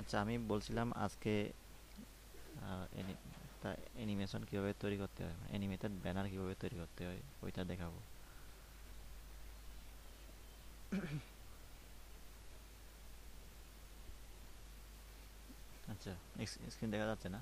আচ্ছা, আমি বলছিলাম আজকে একটা অ্যানিমেশন কিভাবে তৈরি করতে হয়, অ্যানিমেটেড ব্যানার কিভাবে তৈরি করতে হয় ওইটা দেখাবো। আচ্ছা, স্ক্রিন দেখা যাচ্ছে না?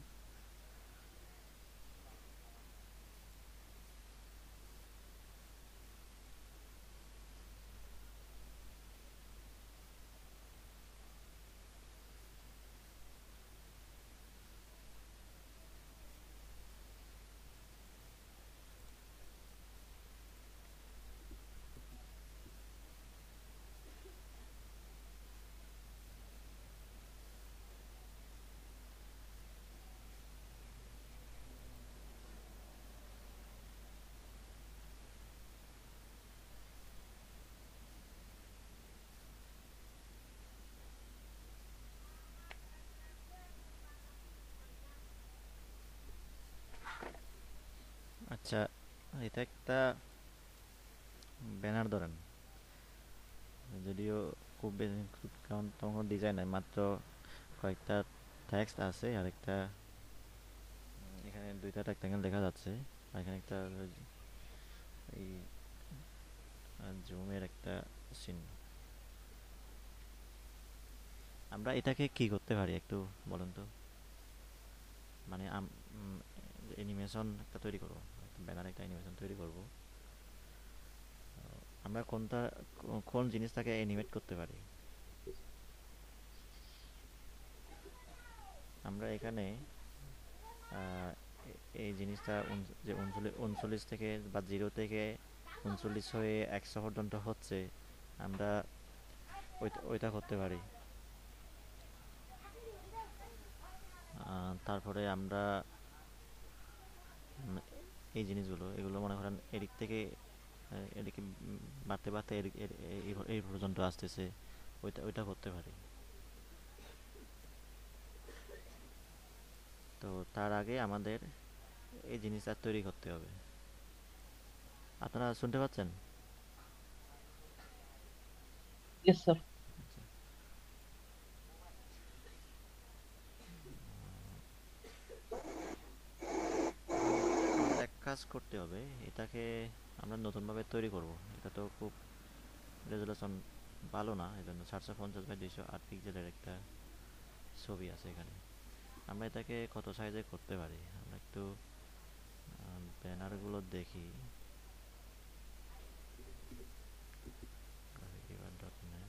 আচ্ছা, এটা একটা ব্যানার ধরেন, যদিও খুব বেশি কারণ তেমন কোনো ডিজাইন নাই, মাত্র কয়েকটা টেক্সট আছে আর একটা এখানে দুইটা রেক্ট্যাঙ্গেল দেখা যাচ্ছে, আর এখানে একটা এই জুমের একটা চিহ্ন। আমরা এটাকে কি করতে পারি একটু বলেন তো? মানে অ্যানিমেশন একটা তৈরি করবো, ব্যানার একটা অ্যানিমেশন তৈরি করব। আমরা কোন জিনিসটাকে অ্যানিমেট করতে পারি? আমরা এখানে এই জিনিসটা যে 39 থেকে বা 0 থেকে 39 হয়ে 100 পর্যন্ত হচ্ছে, আমরা ওইটা করতে পারি। তারপরে আমরা এই জিনিসগুলো এগুলো মনে করেন এদিক থেকে এদিকে বাড়তে বাড়তে এই পর্যন্ত আসতেছে, ওইটা করতে পারি। তো তার আগে আমাদের এই জিনিসটা তৈরি করতে হবে। আপনারা শুনতে পাচ্ছেন? Yes sir. আচ্ছা, এখন আমাদের এক কাজ করতে হবে, এটাকে আমরা নতুনভাবে তৈরি করব। এটা তো খুব রেজুলেশন ভালো না, এই জন্য 750 বাই 208 পিক্সেলের একটা ছবি আছে এখানে। আমরা এটাকে কত সাইজে করতে পারি? আমরা একটু ব্যানারগুলো দেখি। graphic.net।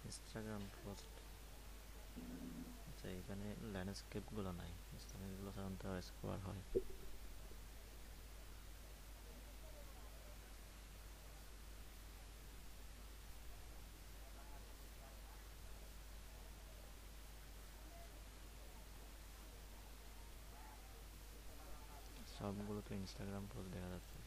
Instagram post. আচ্ছা, এখানে ল্যান্ডস্কেপগুলো নাই, ইনস্টাগ্রামগুলো সাধারণত স্কোয়ার হয়। সবগুলো তো ইনস্টাগ্রাম পোস্ট দেখা যাচ্ছে।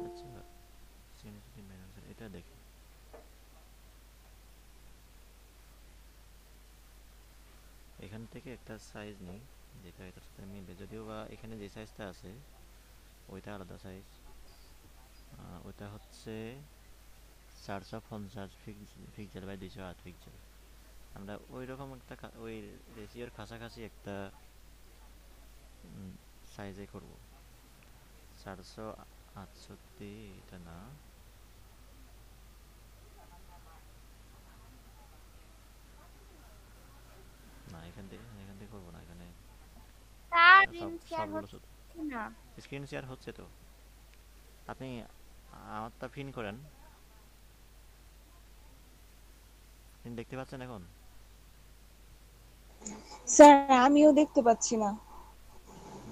আচ্ছা, সিনিসিটি ম্যানেজার এটা দেখি। এখান থেকে একটা সাইজ নিই যেটা এটার সাথে মিলবে, যদিও বা এখানে যে সাইজটা আছে ওইটা আলাদা সাইজ। ওইটা হচ্ছে 450 পিক্সেল বাই 208 পিক্সেল। আমরা ওই রকম একটা ওই রেশিওর কাছাকাছি একটা সাইজে করব। 468, এটা না। না, এখান থেকে করবো না, এখানে স্ক্রিন শেয়ার সবগুলো হচ্ছে না। স্ক্রিন শেয়ার হচ্ছে তো। আপনি আমারটা পিন করেন, আপনি দেখতে পাচ্ছেন এখন? স্যার আমিও দেখতে পাচ্ছি না।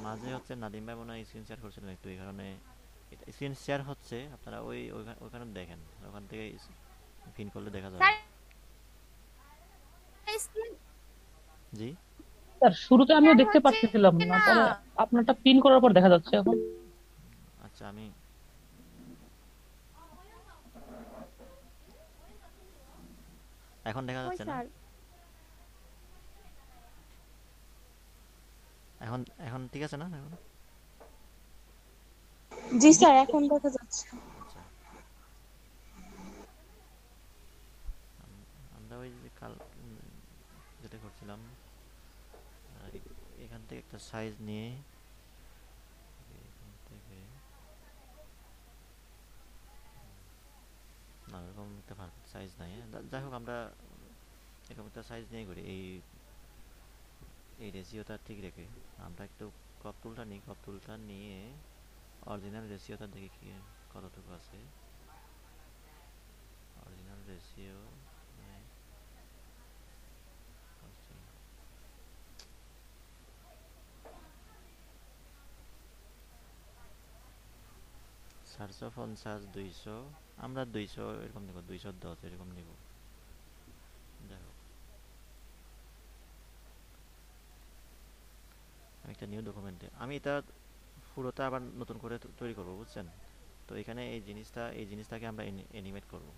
মাঝে হচ্ছে নাদিম ভাই মনে হয় স্ক্রিন শেয়ার করছিলেন একটু, এই কারণে এটা স্ক্রিন শেয়ার হচ্ছে। আপনারা ওইখানে দেখেন, ওখান থেকে পিন করলে দেখা যাবে। স্যার স্ক্রিন জি। স্যার শুরুতে আমিও স্যার দেখতে হচ্ছে পাচ্ছিলাম না, না। পরে আপনারটা পিন করার পর দেখা যাচ্ছে এখন। আচ্ছা আমি এখন দেখা ওই যাচ্ছে না? স্যার। এখন এখন ঠিক আছে না এখন? জি জি। স্যার, এখন দেখা যাচ্ছে। আচ্ছা আমরা ওই যে কাল যেটা করছিলাম, এখান থেকে একটা সাইজ নিয়ে এখান থেকে না এরকম একটা পারফেক্ট সাইজ নাই, হ্যাঁ? যাই হোক আমরা এরকম একটা সাইজ নিয়ে করি, এই রেশিওটা ঠিক রেখে আমরা একটু ক্রপ টুলটা নিই, ক্রপ টুলটা নিয়ে অরিজিনাল রেশিওটা দেখি কি কতটুকু আছে। অরিজিনাল রেশিও চারশো পঞ্চাশ, 200, আমরা 200 এরকম নেব, 210 এরকম নেব। যাই হোক আমি একটা নিউ ডকুমেন্টে আমি এটা পুরোটা আবার নতুন করে তৈরি করব, বুঝছেন? তো এখানে এই জিনিসটাকে আমরা অ্যানিমেট করব।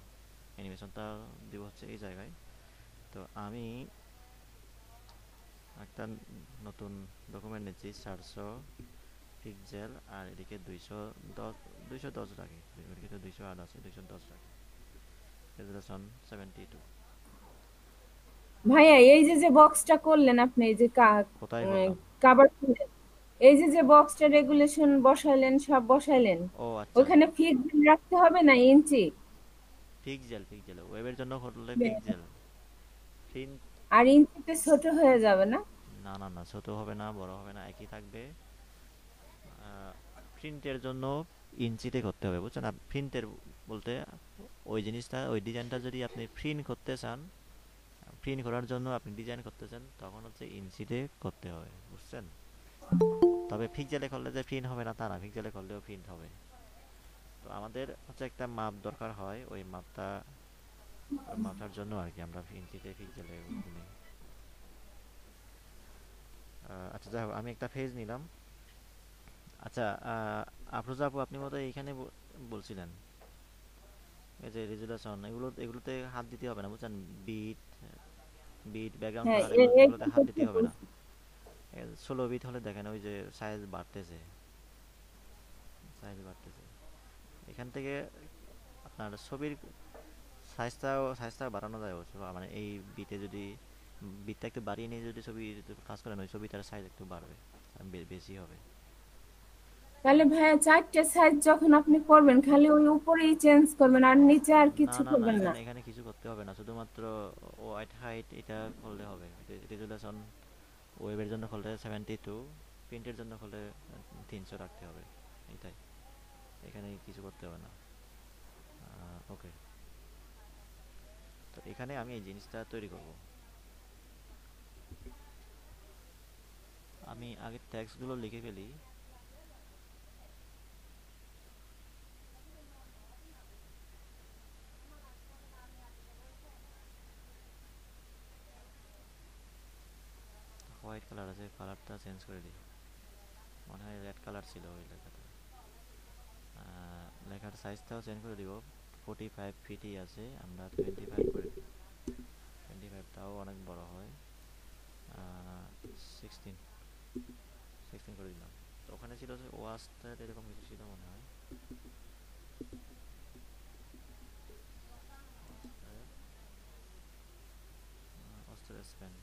অ্যানিমেশনটা দিব হচ্ছে এই জায়গায়। তো আমি একটা নতুন ডকুমেন্ট নিচ্ছি, 400 পিক্সেল, আর এদিকে 210, 210 রাখি, ওইদিকে তো 208 আছে, 210 রাখি, রেজুলেশন 72। ভাইয়া এই যে যে বক্সটা করলেন আপনি, এই যে কোথায় করলাম? কাভার করলেন, এই যে যে বক্সটা রেগুলেশন বসাইলেন, সব বসাইলেন, ও আচ্ছা, ওখানে ফিক্সড রাখতে হবে না ইঞ্চি? পিক্সেল, পিক্সেল ওয়েবের জন্য করলে পিক্সেল। প্রিন্ট আর ইঞ্চিতে ছোট হয়ে যাবে না? না না না, ছোট হবে না, বড় হবে না, একই থাকবে। প্রিন্টের জন্য ইঞ্চিতে করতে হবে, বুঝছেন? প্রিন্টের বলতে ওই জিনিসটা, ওই ডিজাইনটা যদি আপনি প্রিন্ট করতে চান, প্রিন্ট করার জন্য আপনি ডিজাইন করতে চান, তখন হচ্ছে ইঞ্চিতে করতে হবে, বুঝছেন? তবে পিক্সেলে করলে যে প্রিন্ট হবে না তা না, পিক্সেলে করলেও প্রিন্ট হবে। তো আমাদের হচ্ছে একটা মাপ দরকার হয়, ওই মাপটা, ওই মাপটার জন্য আর কি আমরা ইঞ্চিতে পিক্সেলে গুনি। আচ্ছা যাই হোক আমি একটা ফেজ নিলাম। আচ্ছা আফরোজা আপু, আপনি মতো এইখানে বলছিলেন এই যে রেজুলেশন, এগুলোতে হাত দিতে হবে না, বুঝছেন? বিট, ব্যাকগ্রাউন্ড হ্যাঁ, কালার, এগুলোতে এইটা হাত দিতে করতে হবে না। বলছি। 16 বিট হলে দেখেন ওই যে সাইজ বাড়তেছে, সাইজ বাড়তেছে এখান থেকে। আপনার ছবির সাইজটা বাড়ানো যায় অবশ্য, মানে এই বিটে যদি বিটটা একটু বাড়িয়ে নিয়ে যদি ছবি কাজ করেন, ওই ছবিটার সাইজ একটু বাড়বে, বেশি হবে। তাহলে ভাইয়া চারটে সাইজ যখন আপনি করবেন, খালি ওই উপরেই চেঞ্জ করবেন আর নিচে আর না কিছু না না, করবেন না? এখানে এখানে কিছু করতে হবে না, শুধুমাত্র হোয়াইট হাইট এটা করলে হবে। রেজুলেশন ওয়েবের জন্য করলে 72, প্রিন্টের জন্য করলে 300 রাখতে হবে, এটাই। এখানে কিছু করতে হবে না। ওকে, তো এখানে আমি এই জিনিসটা তৈরি করব। আমি আগে ট্যাক্সগুলো লিখে ফেলি। হোয়াইট কালার আছে, কালারটা চেঞ্জ করে দিই, মনে হয় রেড কালার ছিল ওই লেখাটা। লেখার সাইজটাও চেঞ্জ করে দিব, 45 ফিটই আছে, আমরা 25 করে দিই। 25টাও অনেক বড় হয়। 16 16 করে দিলাম। তো ওখানে ছিল যে ওয়াস্টার এরকম কিছু ছিল মনে হয়। ওয়াস্টার স্প্যান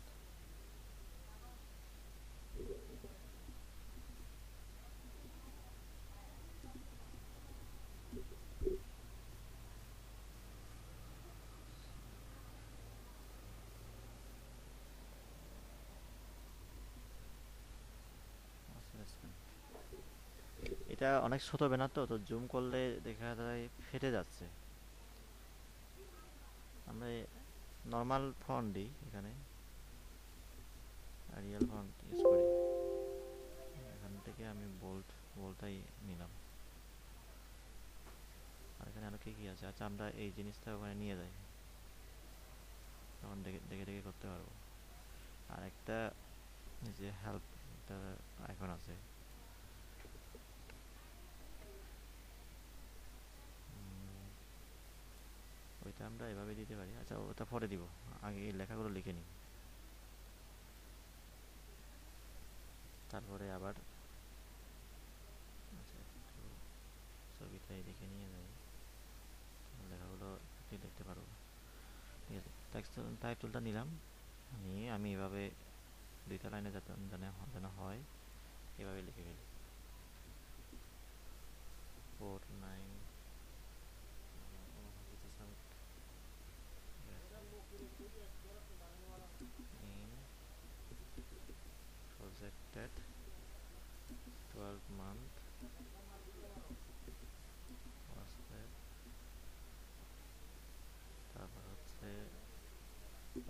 এটা অনেক ছোট হবে না? তো তো জুম করলে দেখা যায় ফেটে যাচ্ছে। আমরা নর্মাল ফন্ট দিই এখানে, রিয়েল ফন্ট ইউজ করি। এখান থেকে আমি বোল্টটাই নিলাম। আর এখানে আরো কি কি আছে? আচ্ছা আমরা এই জিনিসটা ওখানে নিয়ে যাই, তখন দেখে দেখে দেখে করতে পারবো। আর একটা এই যে হেল্প আইকন আছে, ওইটা আমরা এভাবে দিতে পারি। আচ্ছা ওটা পরে দিব, আগে এই লেখাগুলো লিখে নিই, তারপরে আবার আচ্ছা একটু ছবিটা এদিকে নিয়ে যাই, লেখাগুলো আপনি দেখতে পারবো। ঠিক আছে, টেক্সট টাইপ টুলটা নিলাম, নিয়ে আমি এভাবে দুইটা লাইনে যাতে যেন হয় এভাবে লিখে ফেলি। 4 9 in projected 12 month was that, তারপর হচ্ছে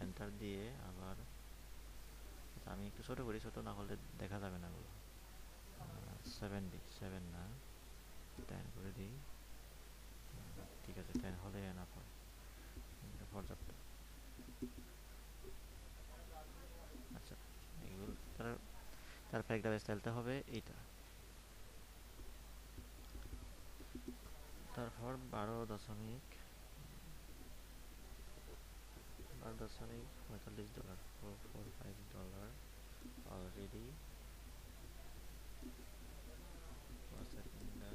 এন্টার দিয়ে আবার আচ্ছা, আমি একটু ছোট করি, ছোট না করলে দেখা যাবে না ওগুলো। 7 দিই, 7 না 10 করে দিই। ঠিক আছে, 10 হলে এনাফ হয়, এটা পর্যাপ্ত। আচ্ছা এগুলো তারপর একটা স্টাইলটা হবে এইটা, তারপর 12.45 $, $445 already processed in the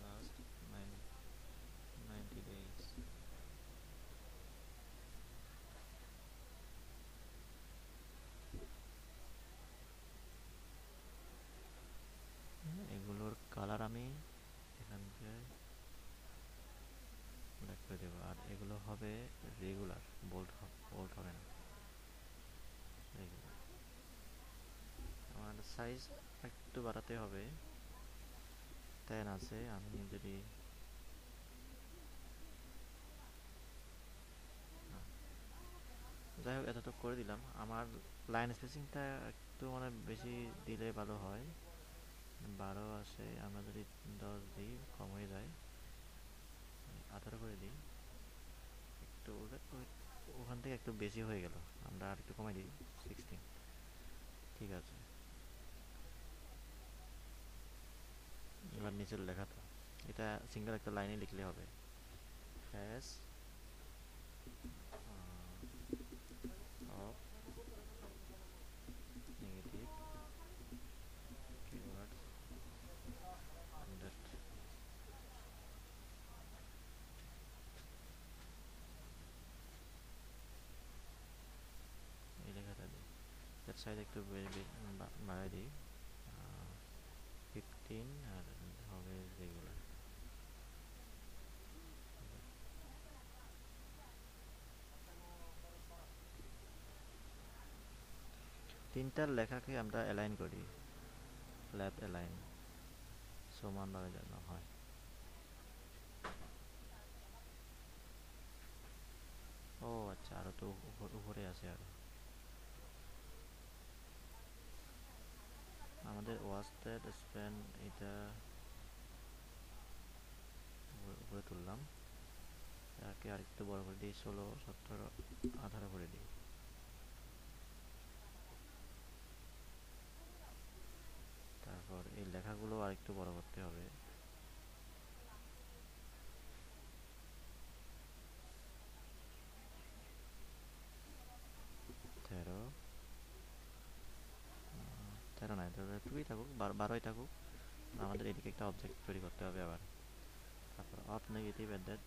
last 90 days. এগুলোর কালার আমি এখান থেকে ব্ল্যাক করে দেবো, আর এগুলো হবে রেগুলার, বোল্ড হবে না, রেগুলার। আমার সাইজ একটু বাড়াতে হবে, 10 আছে, আমি যদি যাই হোক এতটুকু করে দিলাম। আমার লাইন স্পেসিংটা একটু মানে বেশি দিলে ভালো হয়, 12 আসে, আমরা যদি 10 দিই কম হয়ে যায়, 18 করে দিই, একটু ওখান থেকে একটু বেশি হয়ে গেল, আমরা আর একটু কমাই দিই 16। ঠিক আছে, এবার নিচের লেখাটা এটা সিঙ্গেল একটা লাইনে লিখলে হবে, hash of negative keywords under, এই লেখাটা দিই, এর সাইজ একটু বাড়াই দিই 15, আর হবে রেগুলার। তিনটার লেখাকে আমরা অ্যালাইন করি, লেফট অ্যালাইন, সমানভাবে যেন হয়। ও আচ্ছা, আরো তো উপরে আছে, আরো আমাদের ওয়াস্টেড স্প্যান এটা উপরে তুললাম, এটাকে আরেকটু বড় করে দিই, 16 17 18 করে দিই। তারপর এই লেখাগুলো আরেকটু বড় করতে হবে, 13 13 নয়, 2ই থাকুক, 12ই থাকুক, আমাদের এদিকে একটা অবজেক্ট তৈরি করতে হবে আবার। তারপর অফ নেগেটিভ অ্যাড্রেস,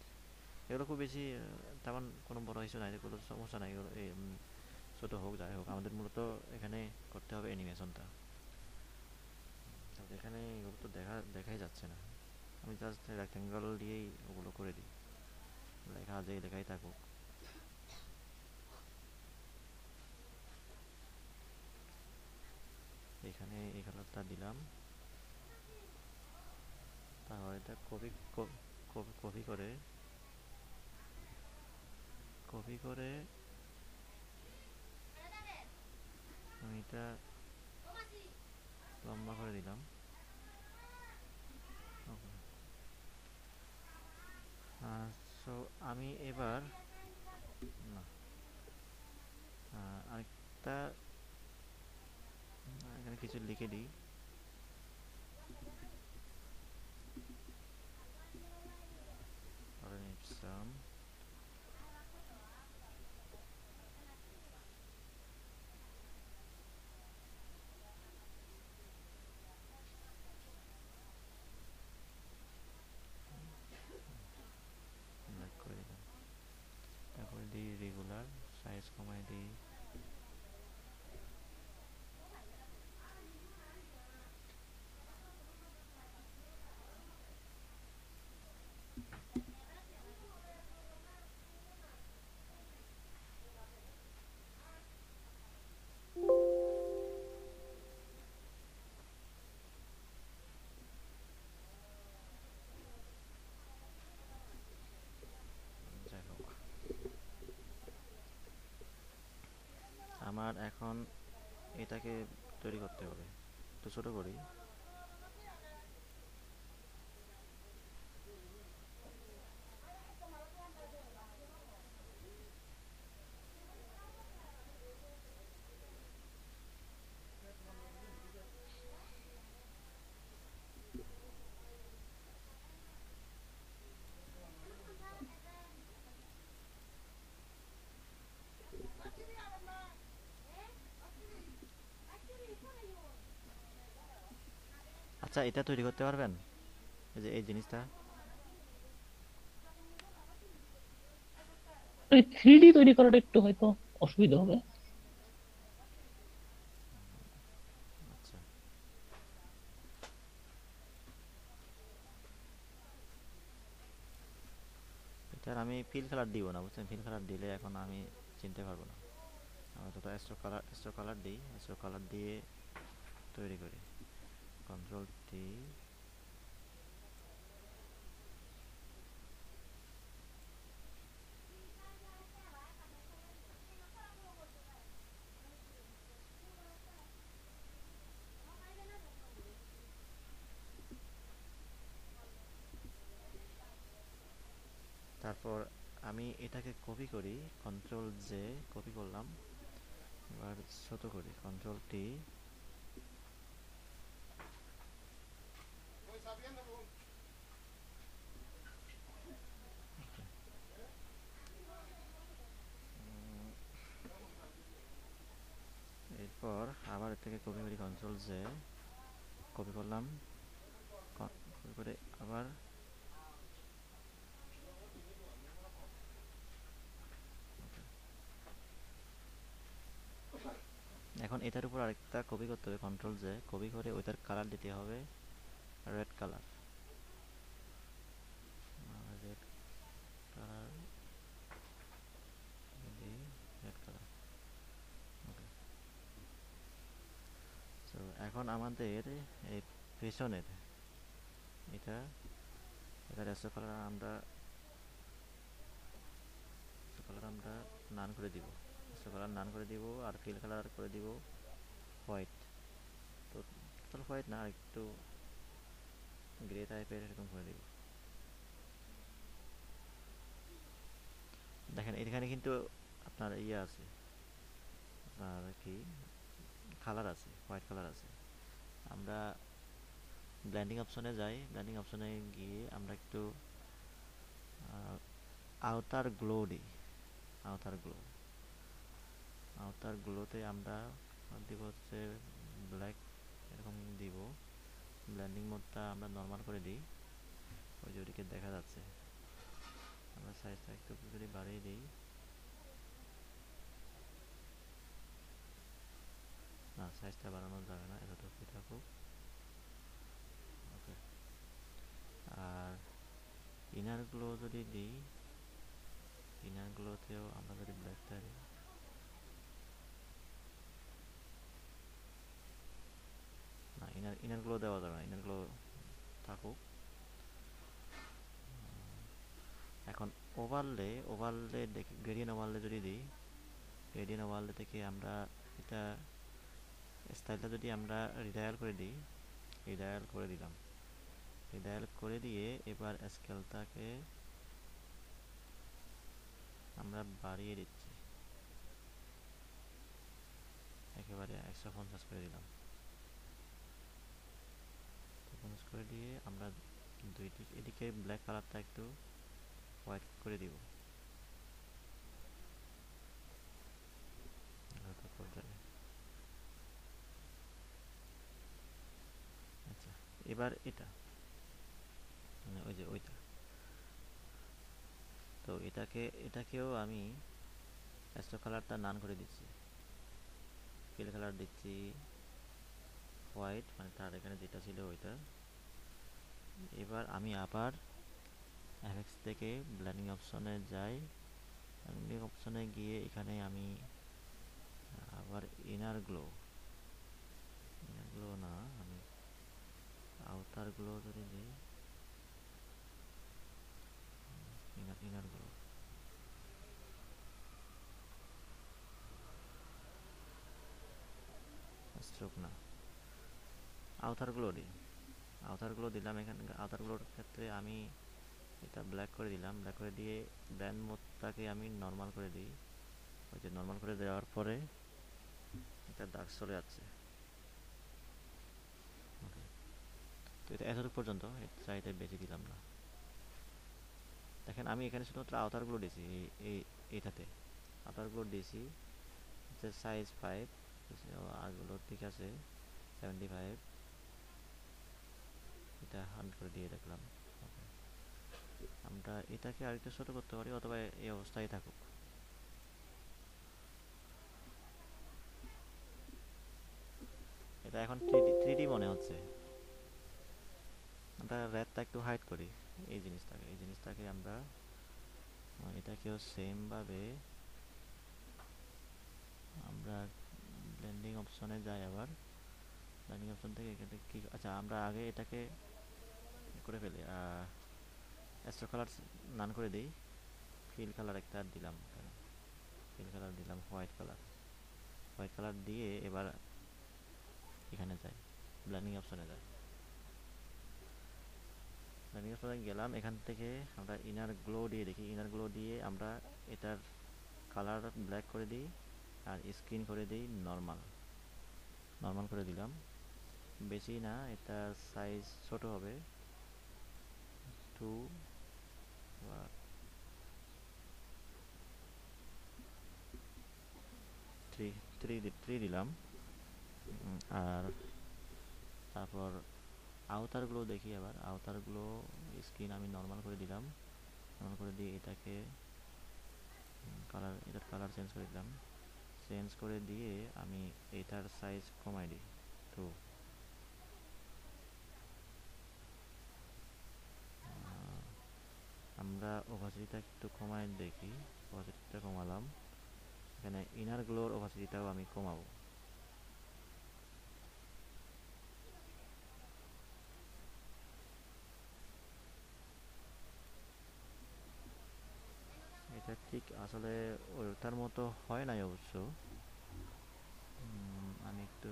এগুলো খুব বেশি তেমন কোনো বড় কিছু নাই, এগুলো সমস্যা নাই, এগুলো ছোটো হোক যাই হোক, আমাদের মূলত এখানে করতে হবে অ্যানিমেশনটা। এখানে এগুলো তো দেখাই যাচ্ছে না, আমি জাস্ট রেক্ট্যাঙ্গল দিয়েই ওগুলো করে দিই, লেখা যে লেখাই থাকুক। এখানে এই কালারটা দিলাম, তারপর এটা কপি করে আমি এটা লম্বা করে দিলাম। সো আমি এবার না আরেকটা এখানে কিছু লিখে দিই। Organism black করে দিলাম, তারপরে দিই রেগুলার, সাইজ কমাই দিই। যাই হোক, আমার এখন এটাকে তৈরি করতে হবে। একটু ছোট করি। আচ্ছা, এটা তৈরি করতে পারবেন, এই যে এই জিনিসটা? ওই 3D তৈরি করাটা একটু হয়তো অসুবিধা হবে। আচ্ছা, এটার আমি ফিল কালার দিব না, বুঝছেন? ফিল কালার দিলে এখন আমি চিনতে পারবো না। আমরা তো স্ট্রোক কালার দিই, স্ট্রোক কালার দিয়ে তৈরি করি। Control T. তারপর আমি এটাকে কপি করি, কন্ট্রোল জে, কপি করলাম। এবার ছোট করি, কন্ট্রোল টি। এরপর আবার এর থেকে কপি করি, কন্ট্রোল জে, কপি করলাম, কপি করে আবার এখন এটার উপর আরেকটা কপি করতে হবে, কন্ট্রোল জে, কপি করে ওইটার কালার দিতে হবে রেড কালার। রেড কালার দিই, রেড কালার। ওকে। তো এখন আমাদের এই পেছনের এটা, এটা রেস্টো কালার আমরা নান করে দিব, রেস্টো কালার নান করে দিব, আর ফিল কালার করে দিব হোয়াইট। তো টোটাল হোয়াইট না, আর একটু গ্রে টাইপের এরকম করে দিব। দেখেন এখানে কিন্তু আপনার ইয়ে আছে, আপনার কি কালার আছে, হোয়াইট কালার আছে। আমরা ব্লেন্ডিং অপশনে যাই, ব্লেন্ডিং অপশনে গিয়ে আমরা একটু আউটার গ্লো দিই, আউটার গ্লো। আউটার গ্লোতে আমরা দিব হচ্ছে ব্ল্যাক, এরকম দিব। ব্লেন্ডিং মোডটা আমরা নর্মাল করে দিই, ওই যে ওদিকে দেখা যাচ্ছে। আমরা সাইজটা একটু যদি বাড়িয়ে দিই, না সাইজটা বাড়ানো যাবে না, এতটুকুই থাকুক। ওকে। আর ইনার গ্লো যদি দিই, ইনার গ্লোতেও আমরা যদি ব্ল্যাকটা দিই, না ইনার গ্লো দেওয়া যাবে না, ইনার গ্লো থাকুক। এখন ওভারলে দেখি, গ্রেডিয়েন্ট ওভারলে যদি দিই, গ্রেডিয়েন্ট ওভারলে থেকে আমরা এটা স্টাইলটা যদি আমরা রিডায়াল করে দিই, রিডায়াল করে দিলাম, রিডায়াল করে দিয়ে এবার স্কেলটাকে আমরা বাড়িয়ে দিচ্ছি, একেবারে 150 করে দিলাম। দিয়ে আমরা এদিকে ব্ল্যাক কালারটা একটু হোয়াইট করে দিব হালকা পর্যায়ে। আচ্ছা, এবার এটা মানে ওই যে ওইটা, তো এটাকেও আমি অ্যাস্ট্রো কালারটা নান করে দিচ্ছি, ফিল কালার দিচ্ছি হোয়াইট, মানে তার এখানে যেটা ছিল ওইটা। এবার আমি আবার এফএক্স থেকে ব্লেন্ডিং অপশনে যাই, ব্লেন্ডিং অপশনে গিয়ে এখানে আমি আবার ইনার গ্লো না, আমি আউটার গ্লো যদি দিই, ইনার গ্লো, স্ট্রোক না, আউটার গ্লো দিই। আউটার গ্লো দিলাম, এখানে আউটার গ্লোর ক্ষেত্রে আমি এটা ব্ল্যাক করে দিলাম, ব্ল্যাক করে দিয়ে ব্যান্ড মোডটাকে আমি নর্মাল করে দিই। ওই যে নর্মাল করে দেওয়ার পরে এটা ডার্ক চলে যাচ্ছে। ওকে, তো এটা এতটুকু পর্যন্ত, এর চাইতে বেশি দিলাম না। দেখেন আমি এখানে শুধুমাত্র আউটারগুলো দিয়েছি, এইটাতে আউটারগুলো দিয়েছি হচ্ছে সাইজ 5, আরগুলো ঠিক আছে 75, এটা 100 করে দিয়ে রাখলাম। ওকে, আমরা এটাকে আরেকটু ছোট করতে পারি, অথবা এই অবস্থায় থাকুক। এটা এখন 3D মনে হচ্ছে। আমরা রেডটা একটু হাইড করি, এই জিনিসটাকে আমরা এটাকেও সেম ভাবে আমরা ব্লেন্ডিং অপশনে যাই। আবার ব্লেন্ডিং অপশন থেকে এখানে কি, আচ্ছা আমরা আগে এটাকে করে ফেলি, অ্যাস্ট্রো কালার নান করে দিই, ফিল কালার একটা দিলাম, ফিল কালার দিলাম হোয়াইট কালার দিয়ে এবার এখানে যাই, ব্লেন্ডিং অপশনে যাই। ব্লেন্ডিং অপশনে গেলাম, এখান থেকে আমরা ইনার গ্লো দিয়ে দেখি, ইনার গ্লো দিয়ে আমরা এটার কালার ব্ল্যাক করে দিই আর স্ক্রিন করে দিই নর্মাল করে দিলাম, বেশি না, এটার সাইজ ছোট হবে, 2 বা 3 দিলাম। আর তারপর আউটারগুলো দেখি, আবার আউটারগুলো স্ক্রিন আমি নর্মাল করে দিলাম, নর্মাল করে দিয়ে এটাকে এটার কালার চেঞ্জ করে দিলাম, চেঞ্জ করে দিয়ে আমি এটার সাইজ কমাই দিই 2। আমরা ওভাসিটিটা একটু কমাই দেখি, ওভাসিটিটা কমালাম, এখানে ইনার গ্লোর ওভাসিটিটাও আমি কমাবো। এটা ঠিক আসলে ওটার মতো হয় নাই অবশ্য, আমি একটু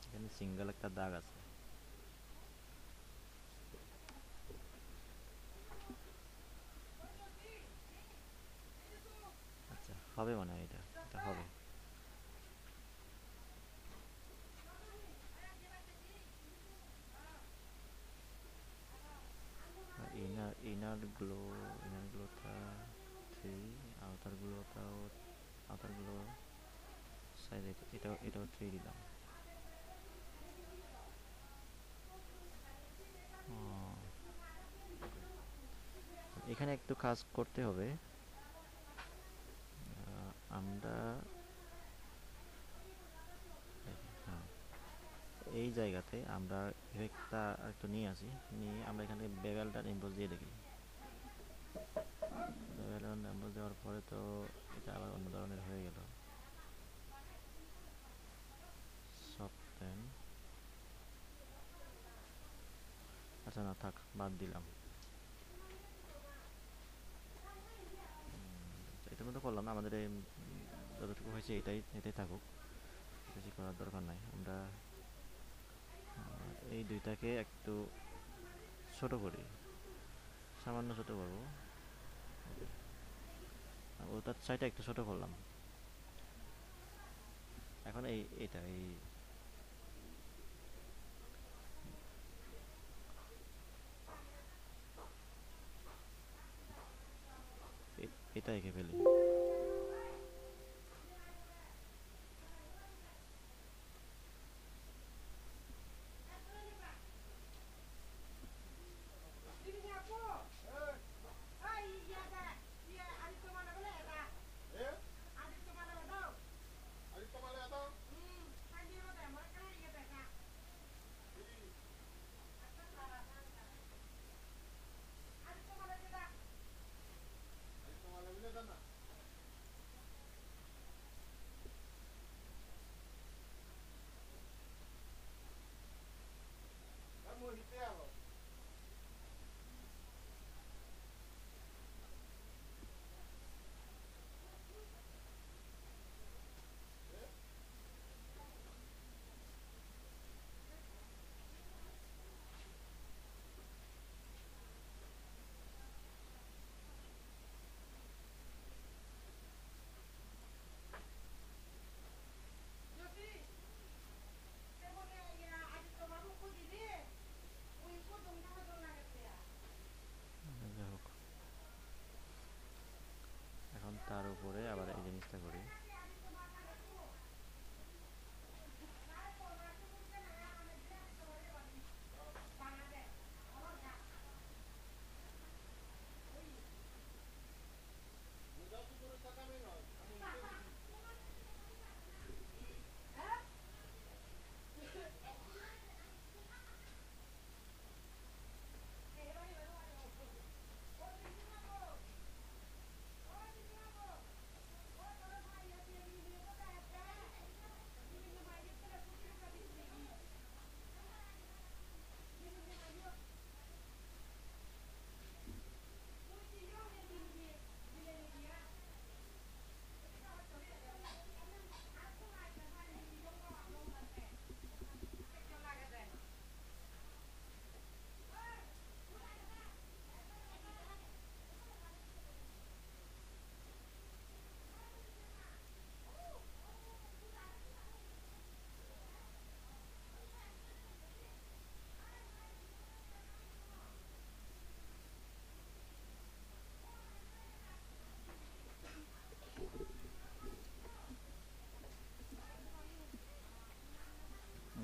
এখানে সিঙ্গেল একটা দাগ আছে, আচ্ছা হবে মনে হয়, এটা হবে। ইনার গ্লোটা 3, আউটার গ্লো সাইজ এটাও 3 দিলাম। এখানে একটু কাজ করতে হবে, আমরা হ্যাঁ, এই জায়গাতে আমরা ইফেক্টটা একটু নিয়ে আসি, নিয়ে আমরা এখানে বেভেলটা ইম্পোজ দিয়ে দেখি। বেভেল ইম্পোজ দেওয়ার পরে তো এটা আবার অন্য ধরনের হয়ে গেল, সফটেন, আচ্ছা না থাক, বাদ দিলাম। এটার মধ্যে করলাম না, আমাদের যতটুকু হয়েছে এটাই থাকুক, বেশি করার দরকার নাই। আমরা এই দুইটাকে একটু ছোট করি, সামান্য ছোট করবো। জুতার সাইডটা একটু ছোট করলাম। এখন এটা এটা এঁকে ফেলি। যাই হোক, এখন তার উপরে আবার এই জিনিসটা করি।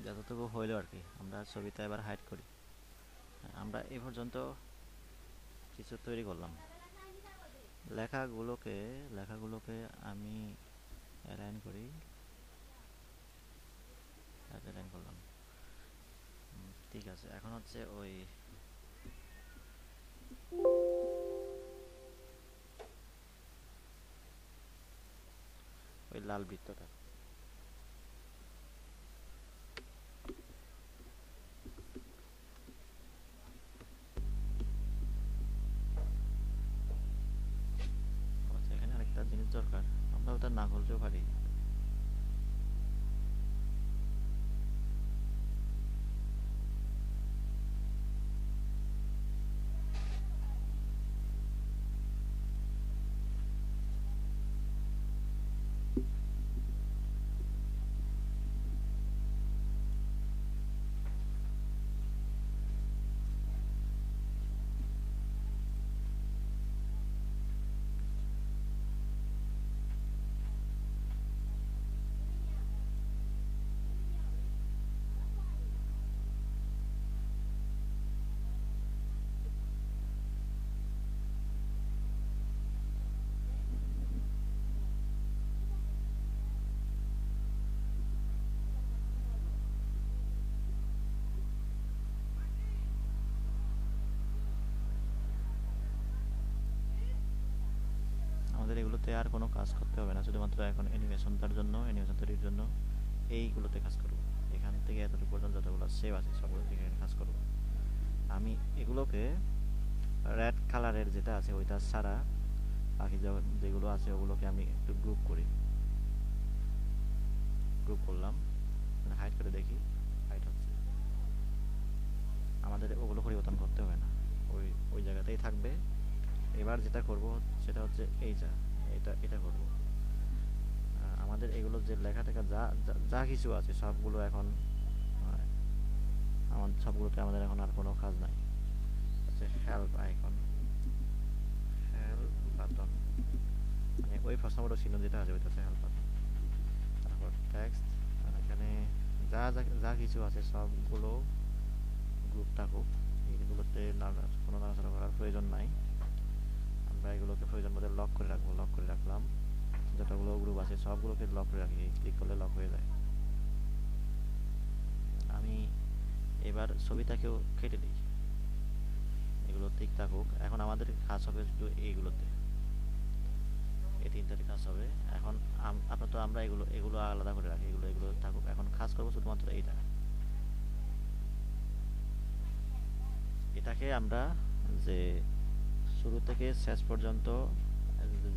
যতটুকু হইলো আর কি, আমরা ছবিটা এবার হাইড করি। আমরা এ পর্যন্ত কিছু তৈরি করলাম। লেখাগুলোকে আমি অ্যালাইন করি, অ্যালাইন করলাম। ঠিক আছে, এখন হচ্ছে ওই লাল বৃত্তটা আচ্ছা, এখানে আরেকটা জিনিস দরকার, আমরা ওটা না করলেও পারি। আমাদের এগুলোতে আর কোনো কাজ করতে হবে না, শুধুমাত্র এখন অ্যানিমেশন তৈরির জন্য এইগুলোতে কাজ করব। এখান থেকে এতটুকু পর্যন্ত যতগুলো সেভ আছে সবগুলো থেকে কাজ করব। আমি এগুলোকে রেড কালারের যেটা আছে ওইটা ছাড়া বাকি যেগুলো আছে ওগুলোকে আমি একটু গ্রুপ করলাম, হাইড করে দেখি হাইড হচ্ছে। আমাদের ওগুলো পরিবর্তন করতে হবে না, ওই ওই জায়গাতেই থাকবে। এবার যেটা করব সেটা হচ্ছে এটা এটা করব। আমাদের এগুলো যে লেখা টেখা যা যা যা কিছু আছে সবগুলো এখন আমার সবগুলোতে আমাদের এখন আর কোনো কাজ নাই। আচ্ছা, হেল্প আইকন, হেল্প বাটন, মানে ওই ফার্স্ট নাম্বার চিহ্ন যেটা আছে ওইটা হচ্ছে হেল্প বাটন। তারপর টেক্সট, এখানে যা যা যা কিছু আছে সবগুলো গ্রুপ থাকুক, এইগুলোতে কোনো নাড়াচাড়া করার প্রয়োজন নাই। আমরা এগুলোকে প্রয়োজন মতো লক করে রাখবো, লক করে রাখলাম। যতগুলো গ্রুপ আছে সবগুলোকে লক করে রাখি, ক্লিক করলে লক হয়ে যায়। আমি এবার ছবিটাকেও কেটে দিই, এগুলো ঠিক থাকুক। এখন আমাদের কাজ হবে শুধু এইগুলোতে, এই তিনটাতে কাজ হবে। এখন আপাতত আমরা এগুলো এগুলো আলাদা করে রাখি, এগুলো এগুলো থাকুক। এখন কাজ করবো শুধুমাত্র এইটা, এটাকে আমরা যে শুরু থেকে শেষ পর্যন্ত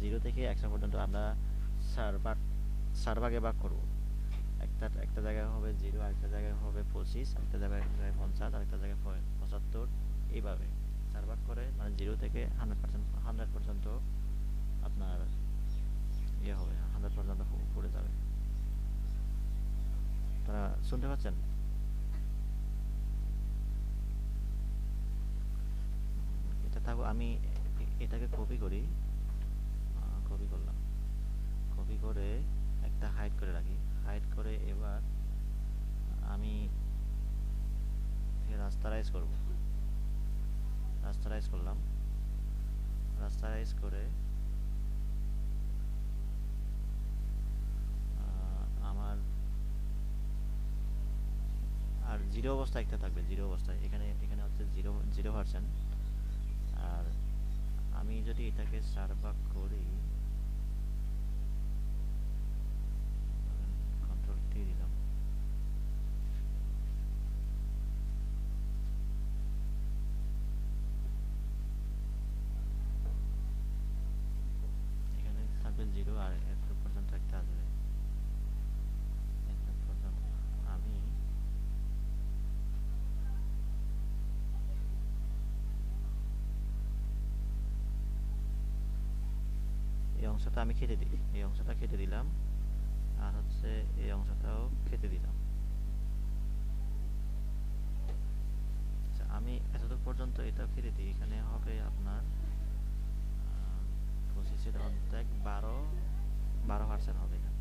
0 থেকে 100 পর্যন্ত আমরা চার ভাগে ভাগ করব। একটা জায়গায় হবে 0, আরেকটা জায়গায় হবে 25, আরেকটা জায়গায় 50, আরেকটা জায়গায় 75, এইভাবে 4 ভাগ করে, মানে 0 থেকে 100 পর্যন্ত আপনার ইয়ে হবে, 100 পর্যন্ত পড়ে যাবে। তারা শুনতে পাচ্ছেন? এটা থাকো, আমি এটাকে কপি করি, কপি করলাম, কপি করে একটা হাইড করে রাখি, হাইড করে এবার আমি রাস্তারাইজ করব, রাস্তারাইজ করলাম, রাস্তারাইজ করে আমার আর 0 অবস্থায় একটা থাকবে, 0 অবস্থায় এখানে এখানে হচ্ছে 0%। আর আমি যদি এটাকে 4 ভাগ করি, কন্ট্রোল টি দিলাম, এখানে থাকবে 0 আর এত পর্যন্ত একটা আসবে, এত পর্যন্ত। আমি এই অংশটা আমি কেটে দিই, এই অংশটা কেটে দিলাম, আর হচ্ছে এই অংশটাও কেটে দিলাম। আচ্ছা, আমি এতদূর পর্যন্ত এটাও কেটে দিই। এখানে হবে আপনার 25-এর অর্ধেক 12% হবে এখানে।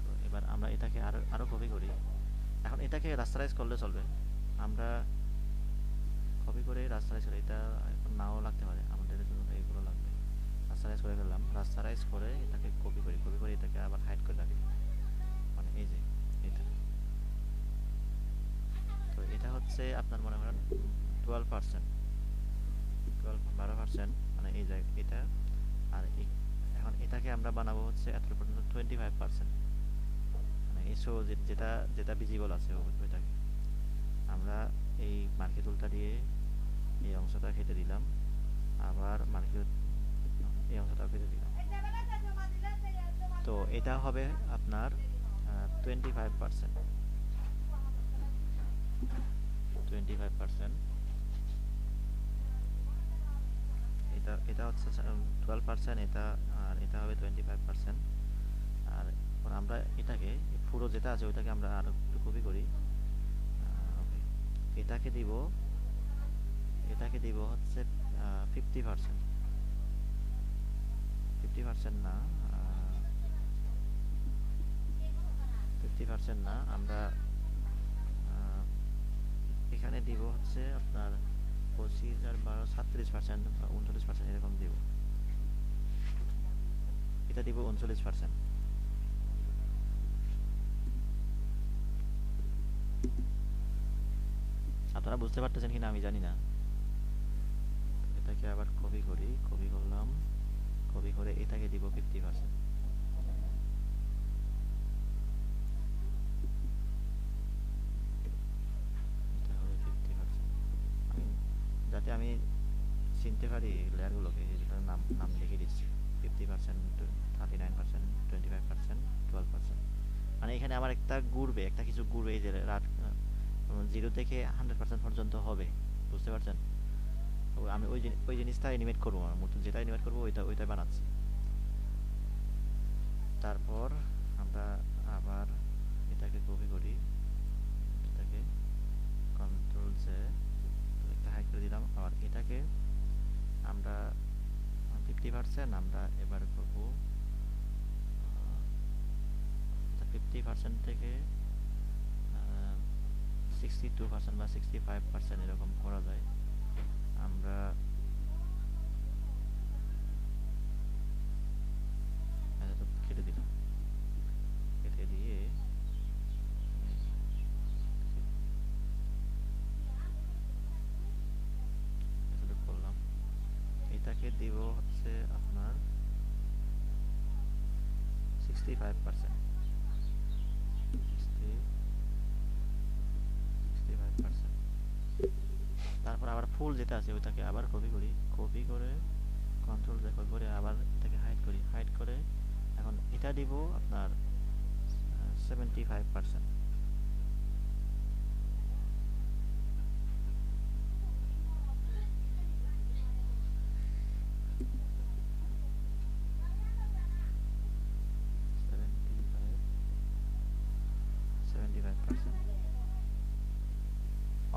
তো এবার আমরা এটাকে আরো কপি করি। এখন এটাকে রাস্তারাইজ করলে চলবে, আমরা কপি করে রাস্তারাইজ করে, এটা এখন নাও লাগতে পারে, আমাদের জন্য এইগুলো লাগবে। রাস্তারাইজ করে ফেললাম, রাস্তারাইজ করে এটাকে কপি করি, কপি করে এটাকে আবার হাইড করে রাখি, মানে এই যে এটা। তো এটা হচ্ছে আপনার মনে করেন 12%, 12%, মানে এই যে এটা। আর এখন এটাকে আমরা বানাবো হচ্ছে এত পর্যন্ত 25%, মানে এই শো যেটা যেটা ভিজিবল আছে ওইটাকে আমরা এই মার্কি টুলটা দিয়ে এই অংশটা কেটে দিলাম, আবার মার্কি এই অংশটাও কেটে দিলাম। তো এটা হবে আপনার 25%, 25%। এটা এটা হচ্ছে 12%, এটা আর এটা হবে 25%। আর আমরা এটাকে পুরো যেটা আছে ওইটাকে আমরা আরো একটু কপি করি, এটাকে দিব হচ্ছে 50%, 50% না, 50% না, আমরা এখানে দিব হচ্ছে আপনার 25 আর 12 37% বা 39% এরকম দিব। এটা দিব 39%। আপনারা বুঝতে পারতেছেন কিনা আমি জানি না। এটাকে আবার কপি করি, কপি করলাম, কপি করে এটাকে দিব 50%। এটা হবে 50%। যাতে আমি চিনতে পারি লেয়ারগুলোকে, যেটার নাম লিখে দিচ্ছি, 50%, 39%, 25%, 12%। মানে এখানে আমার একটা ঘুরবে, একটা কিছু ঘুরবে, এই যে রাত 0 থেকে 100% পর্যন্ত হবে, বুঝতে পারছেন? তো আমি ওই জিনিসটা অ্যানিমেট করবো, আমার মূলত যেটা অ্যানিমেট করবো ওইটাই বানাচ্ছি। তারপর আমরা আবার এটাকে কপি করি, এটাকে কন্ট্রোল জে একটা হাইড করে দিলাম। আবার এটাকে আমরা 50% আমরা এবার করবো 50% থেকে 62% বা 65% এরকম করা যায়। আমরা এটা তো কেটে দিলাম, কেটে দিয়ে এতটুকু করলাম। এটাকে দিব হচ্ছে আপনার 65%, 65%। তারপর আবার ফুল যেটা আছে ওইটাকে আবার কপি করি, কপি করে কন্ট্রোল জে কপি করে আবার এটাকে হাইড করি, হাইড করে এখন এটা দিব আপনার 75%।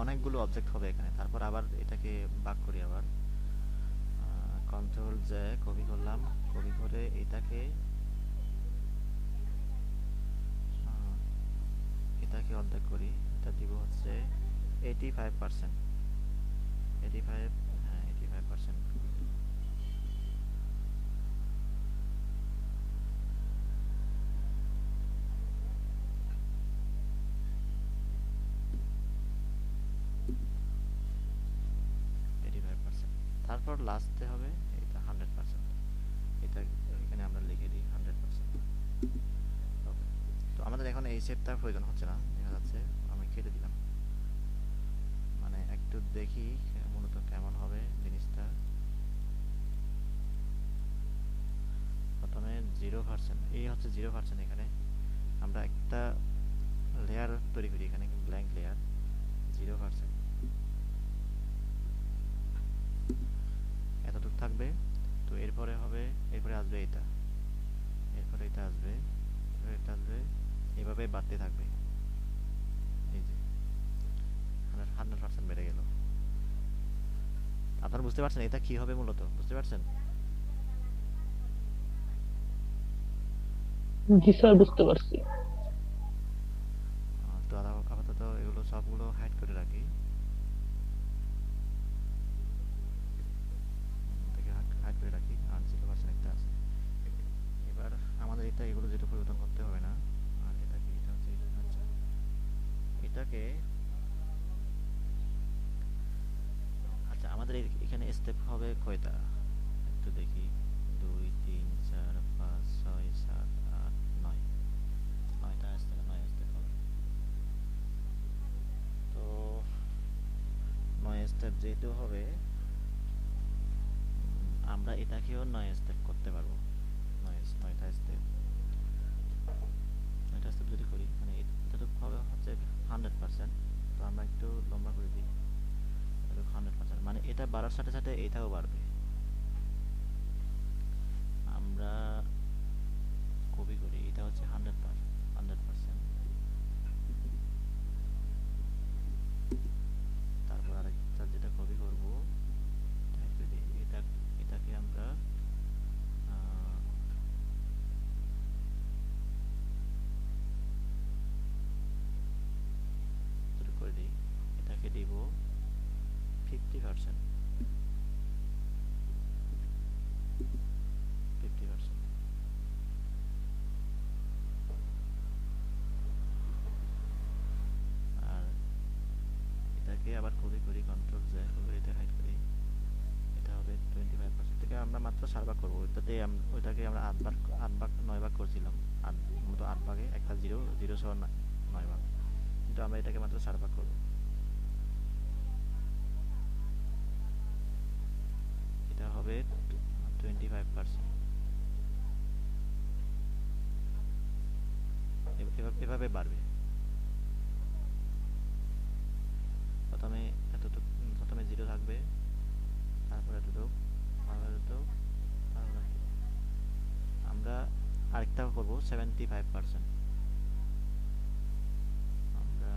অনেকগুলো অবজেক্ট হবে এখানে। তারপর আবার এটাকে ভাগ করি, আবার কন্ট্রোল জে কপি করলাম, কপি করে এটাকে অর্ধেক করি, এটা দিব হচ্ছে 85%, 85, হ্যাঁ 85%। তারপর লাস্টে হবে এটা 100%, এটা এখানে আমরা লিখে দিই 100%। ওকে, তো আমাদের এখন এই শেপটা প্রয়োজন হচ্ছে না, দেখা যাচ্ছে। আমি কেটে দিলাম, মানে একটু দেখি মূলত কেমন হবে জিনিসটা। প্রথমে 0%, এই হচ্ছে 0%। এখানে আমরা একটা লেয়ার তৈরি করি, এখানে ব্ল্যাঙ্ক লেয়ার 0%, এতটুকু থাকবে। তো এরপরে হবে, এরপরে আসবে এটা, এরপরে এটা আসবে, এরপরে এটা আসবে, এভাবে বাড়তে থাকবে। এই যে 100% বেড়ে গেল। আপনারা বুঝতে পারছেন এটা কি হবে মূলত, বুঝতে পারছেন? জি স্যার, বুঝতে পারছি। তো আপাতত এগুলো সবগুলো হাইড করে রাখি, থেকে হাইড করে রাখি। আর 0% একটা আছে। এবার আমাদের এগুলো যেটা পরিবর্তন করতে হবে না। আর এটাকে, এটা হচ্ছে, আচ্ছা এটাকে, আচ্ছা আমাদের এখানে স্টেপ হবে কয়টা একটু দেখি। 2 3 4 5 6 7 8 9, 9টা স্টেপ, 9 স্টেপ হবে। তো 9 স্টেপ যেহেতু হবে, আমরা এটাকেও 9 স্টেপ করতে পারবো। 9টা স্টেপ, 9টা স্টেপ যদি করি, মানে এটা তো হবে হচ্ছে 100%। তো আমরা একটু লম্বা করে দিই, এটা 100%, মানে এটা বাড়ার সাথে সাথে এটাও বাড়বে। আমরা কপি করি, এটা হচ্ছে 100%। তারপর আরেকটা যেটা কপি করব, এটাকে আমরা শুরু করে দিই, এটাকে দিব 50%, 50%। আর এটাকে আবার কপি করি, কন্ট্রোল জে কপি করে এটা হাইড করি, এটা হবে 25%। থেকে আমরা মাত্র 4 ভাগ করবো, ওইটাকে আমরা 9 ভাগ করছিলাম। মূলত 8 ভাগে একটা 0, 0 সহ 9 ভাগ, কিন্তু আমরা এটাকে মাত্র 4 ভাগ করবো। এটা হবে 25%। এভাবে বাড়বে। প্রথমে এতটুকু, প্রথমে 0 থাকবে, তারপর এতটুকু, তারপর এতটুকু, তারপর এতটুকু। আমরা আরেকটা করব 75%। আমরা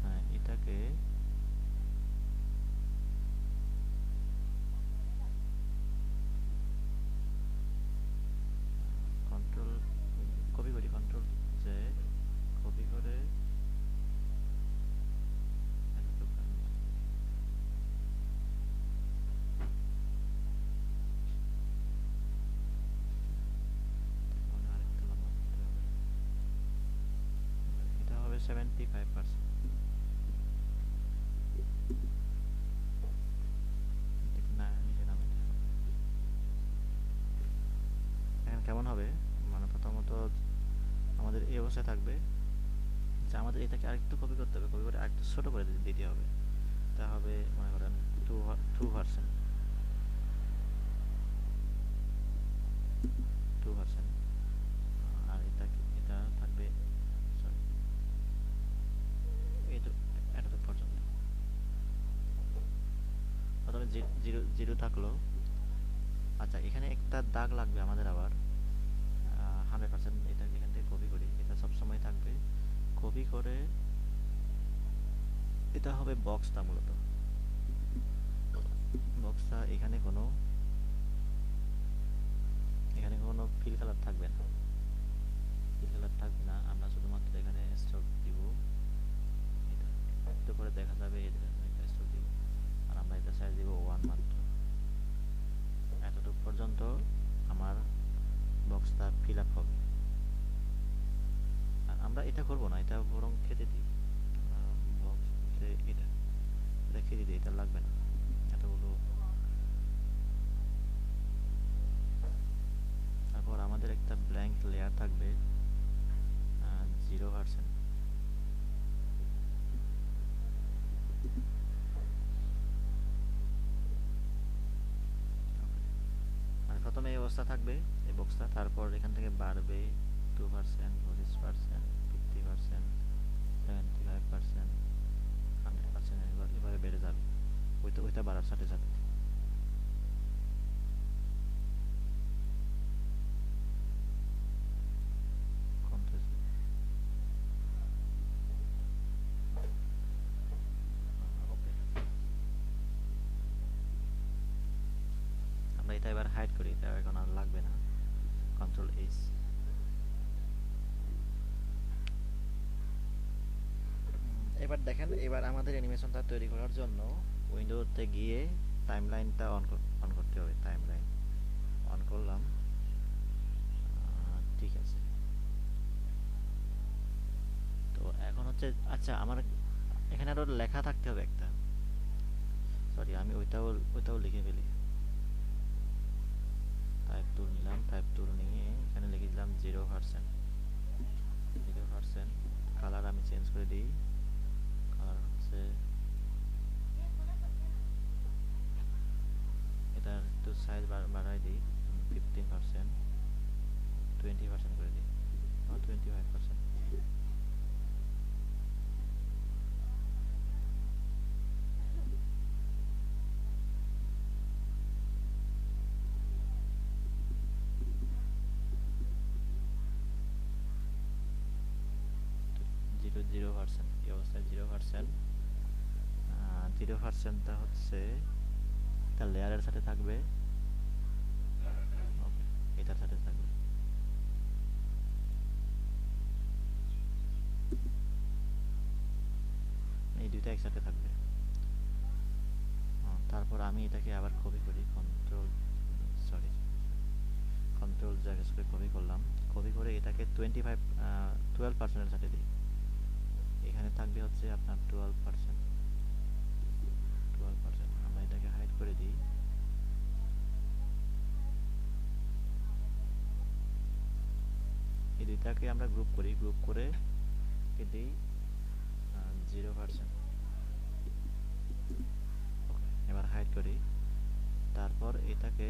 হ্যাঁ এটাকে কন্ট্রোল কপি করি, কন্ট্রোল জে, কপি করে এতটুকু মনে হয় আরেকটু লম্বা করতে হবে। এটা হবে 75%। না নিচে নামাতে হবে। এখন কেমন হবে, মানে প্রথমত আমাদের এই অবস্থায় থাকবে যে আমাদের এটাকে আরেকটু কপি করতে হবে, কপি করে আরেকটু ছোট করে দিতে হবে। তা হবে মনে করেন 2%, 2%। আর এটা থাকবে, সরি, এতটুকু পর্যন্ত। প্রথমে 0 থাকলো। আচ্ছা এখানে একটা দাগ লাগবে আমাদের আবার 100%। এটা এখান থেকে কপি করি, এটা সবসময় থাকবে। কপি করে এটা হবে বক্সটা, মূলত বক্সটা এখানে কোনো ফিল কালার থাকবে না, ফিল কালার থাকবে না। আমরা শুধুমাত্র এখানে স্ট্রোক দিব, এটা একটু করে দেখা যাবে, এটা স্ট্রোক দিব। আর আমরা এটা সাইজ দিব 1 মাত্র। এতটুকু পর্যন্ত আমার বক্সটা ফিল আপ হবে। আর আমরা এটা করব না, এটা বরং কেটে দিই। বক্স এটা এটা কেটে দিই, এটা লাগবে না এতগুলো। তারপর আমাদের একটা ব্ল্যাঙ্ক লেয়ার থাকবে 0%। মানে প্রথমে এই অবস্থা থাকবে, এই বক্সটা। তারপর এখান থেকে বাড়বে 2%, 25%, 50%, 75%, 100%, এভাবে বেড়ে যাবে ওইটা বাড়ার সাথে সাথে। কমতেছে। ওকে, আমরা এটা এবার হাইড করি, এটা এখন আর লাগবে না। Control H. এবার দেখেন, এবার আমাদের অ্যানিমেশনটা তৈরি করার জন্য উইন্ডোতে গিয়ে টাইমলাইনটা অন করতে হবে। টাইমলাইন অন করলাম, ঠিক আছে। তো এখন হচ্ছে, আচ্ছা আমার এখানে আরো লেখা থাকতে হবে একটা, সরি আমি ওইটাও লিখে ফেলি। টাইপ টুল নিলাম, টাইপ টুল নিয়ে এখানে লিখে দিলাম 0%। 0%। কালার আমি চেঞ্জ করে দিই, কালার হচ্ছে এটা একটু সাইজ বাড়াই দিই, 15%, 20% করে দিই, 25%। জিরো পার্সেন্ট, এই অবস্থায় 0%। 0%টা হচ্ছে একটা লেয়ারের সাথে থাকবে, ওকে, এটার সাথে থাকবে। এই দুইটা একসাথে থাকবে। তারপর আমি এটাকে আবার কপি করি, কন্ট্রোল জায়গা করে কপি করলাম। কপি করে এটাকে 12%-এর সাথে দিই। এখানে থাকবে হচ্ছে আপনার 12%। 12%। আমরা এটাকে হাইড করে দিই। এই দুইটাকে আমরা গ্রুপ করি, গ্রুপ করে দিই 0%। ওকে, এবার হাইড করি। তারপর এটাকে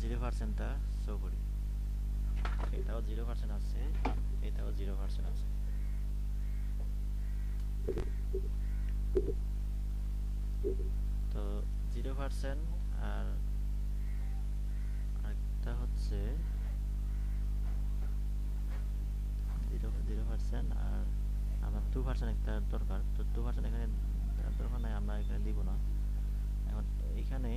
0%টা শো করি। এটাও 0% আছে, এটাও 0% আছে। তো 0% আর আরেকটা হচ্ছে 0% আর আমার 2% একটা দরকার। তো 2% এখানে দরকার নাই, আমরা এখানে দিব না। এখন এখানে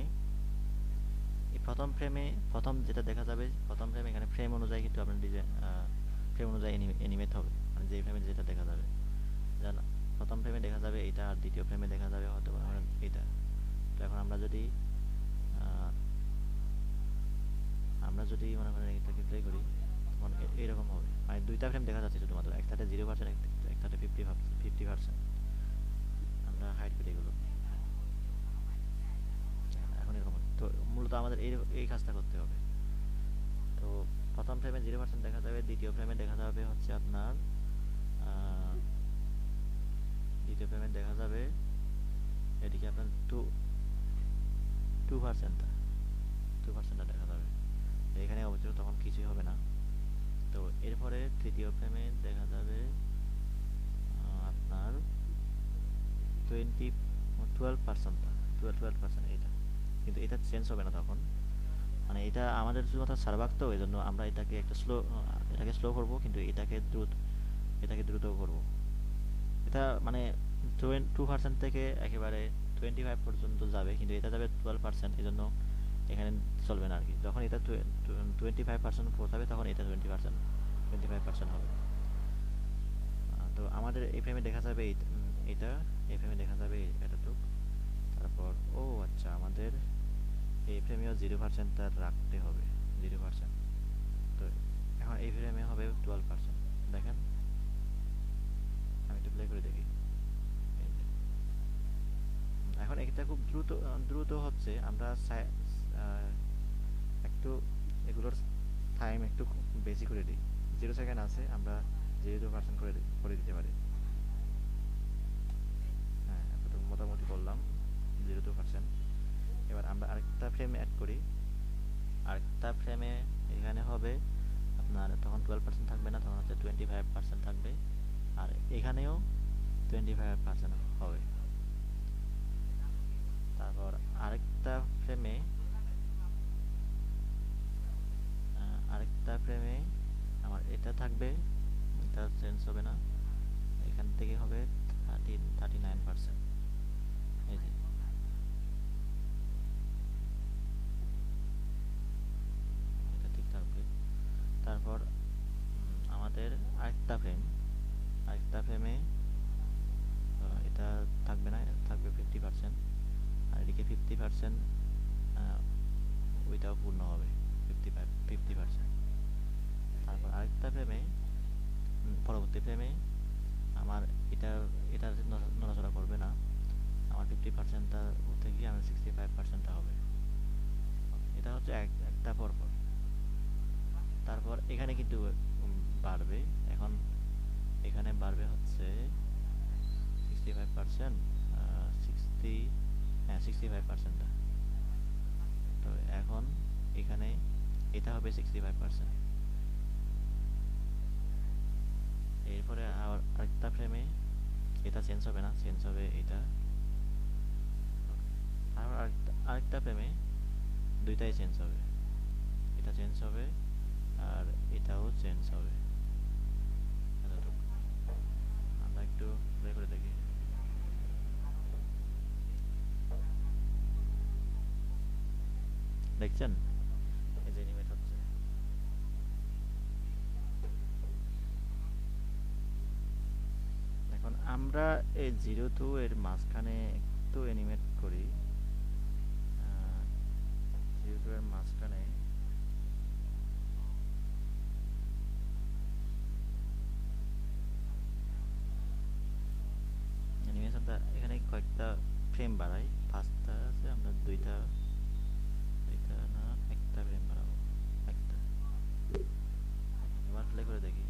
এই প্রথম ফ্রেমে প্রথম যেটা দেখা যাবে, প্রথম ফ্রেম এখানে ফ্রেম অনুযায়ী কিন্তু আপনার ডিজাইন ফ্রেম অনুযায়ী অ্যানিমেট হবে, মানে যে ফ্রেমে যেটা দেখা যাবে। যেমন প্রথম ফ্রেমে দেখা যাবে এটা, আর দ্বিতীয় ফ্রেমে দেখা যাবে হয়তো এটা। তো এখন আমরা যদি মনে করেন এটাকে প্লে করি, তখন এইরকম হবে, মানে দুইটা ফ্রেম দেখা যাচ্ছে শুধুমাত্র, একটাতে 0%, একটাতে 50%। আমরা হাইড করে এগুলো। এখন এরকম তো মূলত আমাদের এই কাজটা করতে হবে। তো প্রথম ফ্রেমে 0% দেখা যাবে, দ্বিতীয় ফ্রেমে দেখা যাবে হচ্ছে আপনার দ্বিতীয় ফ্রেমে দেখা যাবে এদিকে আপনার 2%টা দেখা যাবে। এখানে অবশ্য তখন কিছুই হবে না। তো এরপরে তৃতীয় ফ্রেমে দেখা যাবে আপনার 12%, এটা কিন্তু এটা চেঞ্জ হবে না তখন, মানে এটা আমাদের শুধুমাত্র সার্ভার, তো এই জন্য আমরা এটাকে স্লো করব, কিন্তু এটাকে দ্রুত করব। এটা মানে 2% থেকে একেবারে 25 পর্যন্ত যাবে, কিন্তু এটা যাবে 12%, এই জন্য এখানে চলবে না আর কি। যখন এটা 25% পৌঁছাবে তখন এটা 25% হবে। তো আমাদের এই ফ্রেমে দেখা যাবে এটা, এই ফ্রেমে দেখা যাবে এতটুক। তারপর আচ্ছা, আমাদের এই ফ্রেমেও 0%টা রাখতে হবে, 0%। তো এখন এই ফ্রেমে হবে 12%। দেখেন, আমি একটু প্লে করে দেখি। এই যে, এখন এটা খুব দ্রুত হচ্ছে। আমরা একটু এগুলোর টাইম একটু বেশি করে দিই। 0 সেকেন্ড আছে, আমরা 0% করে দিতে পারি। হ্যাঁ, এতটুকু মোটামুটি করলাম, 0%। এবার আমরা আরেকটা ফ্রেম অ্যাড করি। আরেকটা ফ্রেমে এখানে হবে আপনার তখন 12% থাকবে না, তখন হচ্ছে 25% থাকবে, আর এখানেও 25% হবে। তারপর আরেকটা ফ্রেমে আমার এটা থাকবে, এটা চেঞ্জ হবে না, এখান থেকে হবে 39%। এই যে এটা ঠিক থাকবে। তারপর আমাদের আরেকটা ফ্রেমে এটা থাকবে না, এটা থাকবে 50%, আর এদিকে 50% ওইটাও পূর্ণ হবে, 50%। তারপর আরেকটা ফ্রেমে, পরবর্তী ফ্রেমে আমার এটা নড়াচড়া করবে না, আমার 50%টা উঠে গিয়ে আমার 65%টা হবে। এটা হচ্ছে একটা পরপর। তারপর এখানে কিন্তু বাড়বে, এখন এখানে বাড়বে হচ্ছে 65%, 65%টা। তো এখন এখানে এটা হবে 65%। এরপরে আরেকটা ফ্রেমে এটা চেঞ্জ হবে না, চেঞ্জ হবে এটা। আর আরেকটা ফ্রেমে দুইটাই চেঞ্জ হবে, এটা চেঞ্জ হবে আর এটাও চেঞ্জ হবে। এতটুকু আমরা একটু প্লে করে দেখি। দেখছেন এই যে অ্যানিমেট হচ্ছে। এখন আমরা এই 0 to এর মাঝখানে একটু অ্যানিমেট করি। 0 to এর মাঝখানে অ্যানিমেশনটা এখানে কয়েকটা ফ্রেম বাড়াই। ফার্স্টটা আছে, আমরা দুইটা না একটা ফ্রেম বাড়াবো, একটা। এবার প্লে করে দেখি।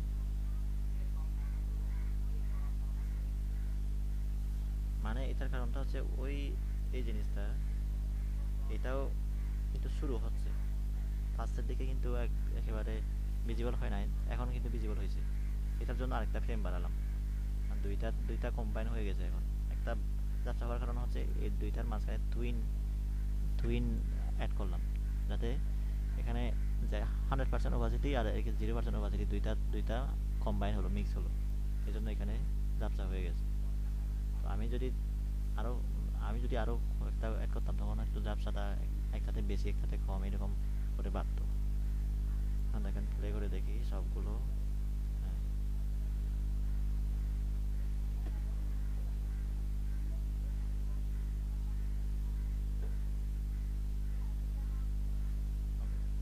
মানে এটার কারণটা হচ্ছে এই জিনিসটা, এটাও কিন্তু শুরু হচ্ছে, লাস্টের দিকে কিন্তু একেবারে ভিজিবল হয় নাই, এখন কিন্তু ভিজিবল হয়েছে। এটার জন্য আরেকটা ফ্রেম বানালাম, আর দুইটা দুইটা কম্বাইন হয়ে গেছে এখন। একটা যাত্রা হওয়ার কারণ হচ্ছে এই দুইটার মাঝখানে টুইন টুইন অ্যাড করলাম, যাতে এখানে যে 100% ওভাসিটি আর 0% ওভাসিটি দুইটা দুইটা কম্বাইন হলো, মিক্স হলো, এই জন্য এখানে যাত্রা হয়ে গেছে। তো আরো আমি যদি আরো একটা অ্যাড করতাম তখন একটু ঝাপসাটা একসাথে বেশি একসাথে কম এরকম করে বাড়তো। দেখেন প্লে করে দেখি সবগুলো। হ্যাঁ,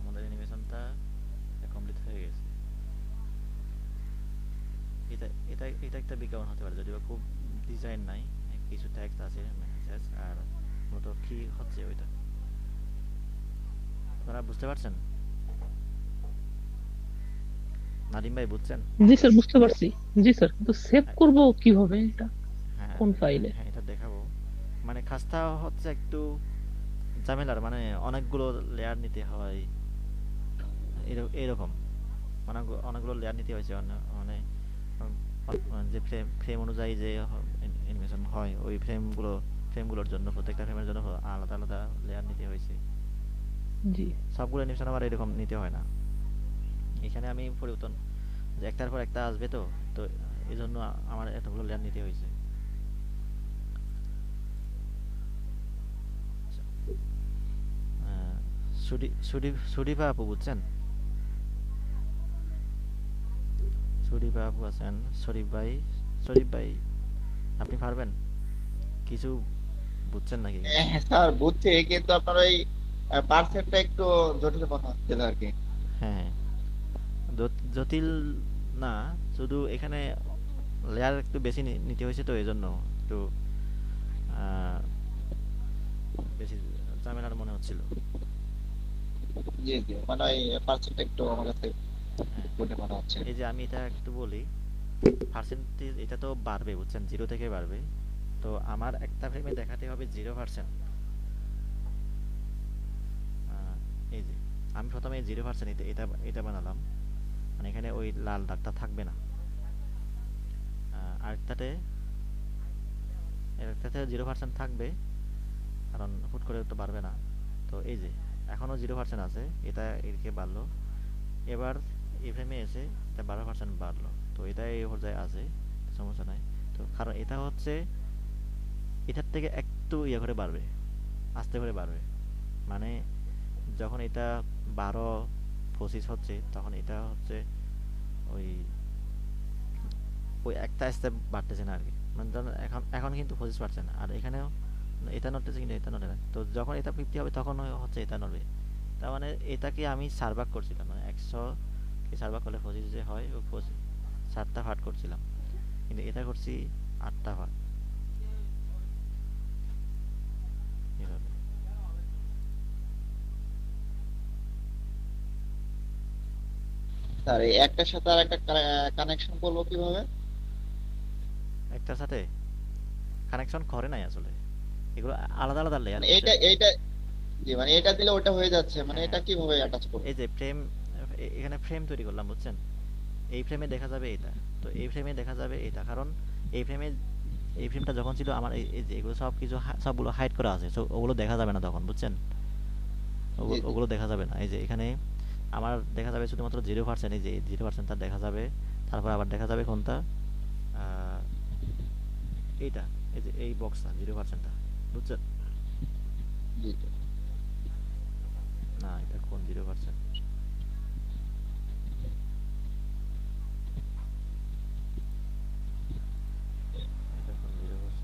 আমাদের অ্যানিমেশনটা কমপ্লিট হয়ে গেছে। এটা এটা এটা একটা বিজ্ঞাপন হতে পারে, যদিও খুব ডিজাইন নাই, কিছু টেক্সট আছে মেসেজ, আর মূলত কি হচ্ছে ওইটা আপনারা বুঝতে পারছেন? নাদিম ভাই বুঝছেন? জি স্যার, বুঝতে পারছি। জি স্যার, কিন্তু সেভ করব কিভাবে এটা, হ্যাঁ কোন ফাইলে? হ্যাঁ, এটা দেখাবো। মানে কাজটা হচ্ছে একটু ঝামেলার, মানে অনেকগুলো লেয়ার নিতে হয়, এরকম অনেকগুলো লেয়ার নিতে হয়েছে। মানে যে ফ্রেম অনুযায়ী যে অ্যানিমেশন হয়, ওই ফ্রেমগুলোর জন্য প্রত্যেকটা ফ্রেমের জন্য আলাদা আলাদা লেয়ার নিতে হয়েছে। জি সবগুলো অ্যানিমেশন আবার এরকম নিতে হয় না। এখানে আমি পরিবর্তন যে একটার পর একটা আসবে, তো তো এই জন্য আমার এতগুলো লেয়ার নিতে হয়েছে। আহ, সুদীপা আপু বুঝছেন? সুদীপা আপু আছেন? শরীফ ভাই আপনি পারবেন? কিছু বুঝছেন নাকি? হ্যাঁ স্যার বুঝছি, কিন্তু আপনার ওই পার্সেন্টটা একটু জটিল মনে হচ্ছিল আর কি। হ্যাঁ হ্যাঁ, জটিল না, শুধু এখানে লেয়ার একটু বেশি নিতে হয়েছে, তো এই জন্য একটু আহ, বেশি ঝামেলার মনে হচ্ছিল। জি জি, মানে ওই পার্সেন্টটা একটু আমার কাছে হ্যাঁ, জটিল মনে হচ্ছে। এই যে আমি এটা একটু বলি, পার্সেন্টেজ এটা তো বাড়বে বুঝছেন, 0 থেকে বাড়বে। তো আমার একটা ফ্রেমে দেখাতে হবে 0%। এই যে আমি প্রথমে 0% এটা এটা বানালাম, মানে এখানে ওই লাল দাগটা থাকবে না। আরেকটাতে একটাতে 0% থাকবে, কারণ হুট করে তো বাড়বে না। তো এই যে এখনো 0% আছে, এটা এদিকে বাড়লো। এবার এই ফ্রেমে এসে এটা 12% বাড়লো, তো এটা এই পর্যায়ে আছে, সমস্যা নাই। তো কারণ এটা হচ্ছে এটার থেকে একটু ইয়ে করে বাড়বে, আস্তে করে বাড়বে। মানে যখন এটা 12-25 হচ্ছে, তখন এটা হচ্ছে ওই ওই একটা স্টেপ বাড়তেছে না আর কি। মানে ধরেন এখন এখন কিন্তু 25%, আর এখানেও এটা নড়তেছে কিন্তু এটা নড়ে না। তো যখন এটা 50 হবে তখন হচ্ছে এটা নড়বে। তার মানে এটাকে আমি সার্ভাগ করছিলাম, মানে 100 কে সার্ভাগ করলে 25 যে হয়, ও 7টা ভাগ করছিলাম, কিন্তু এটা করছি 8টা ভাগ, এভাবে। স্যার এই একটার সাথে আর একটা কানেকশন করবো কিভাবে? একটার সাথে কানেকশন করে নাই আসলে, এগুলো আলাদা আলাদা লেয়ার মানে বুঝছেন। এইটা জি, মানে এটা দিলে ওটা হয়ে যাচ্ছে, মানে হ্যাঁ, এটা কিভাবে অ্যাটাচ করবো? এই যে ফ্রেম, এখানে ফ্রেম তৈরি করলাম বুঝছেন। এই ফ্রেমে দেখা যাবে এটা, তো এই ফ্রেমে দেখা যাবে এটা, কারণ এই ফ্রেমে এই ফ্রেমটা যখন ছিল আমার এই যে এগুলো সব কিছু সবগুলো হাইড করা আছে, তো ওগুলো দেখা যাবে না তখন বুঝছেন। জি জি। ওগুলো দেখা যাবে না। এই যে এখানে আমার দেখা যাবে শুধুমাত্র 0%, এই যে 0%টা দেখা যাবে। তারপর আবার দেখা যাবে কোনটা, আহ, এইটা, এই যে এই বক্সটা 0%টা, বুঝছেন? জি জি। না, এটা কোন 0%? এটা কোন 0%?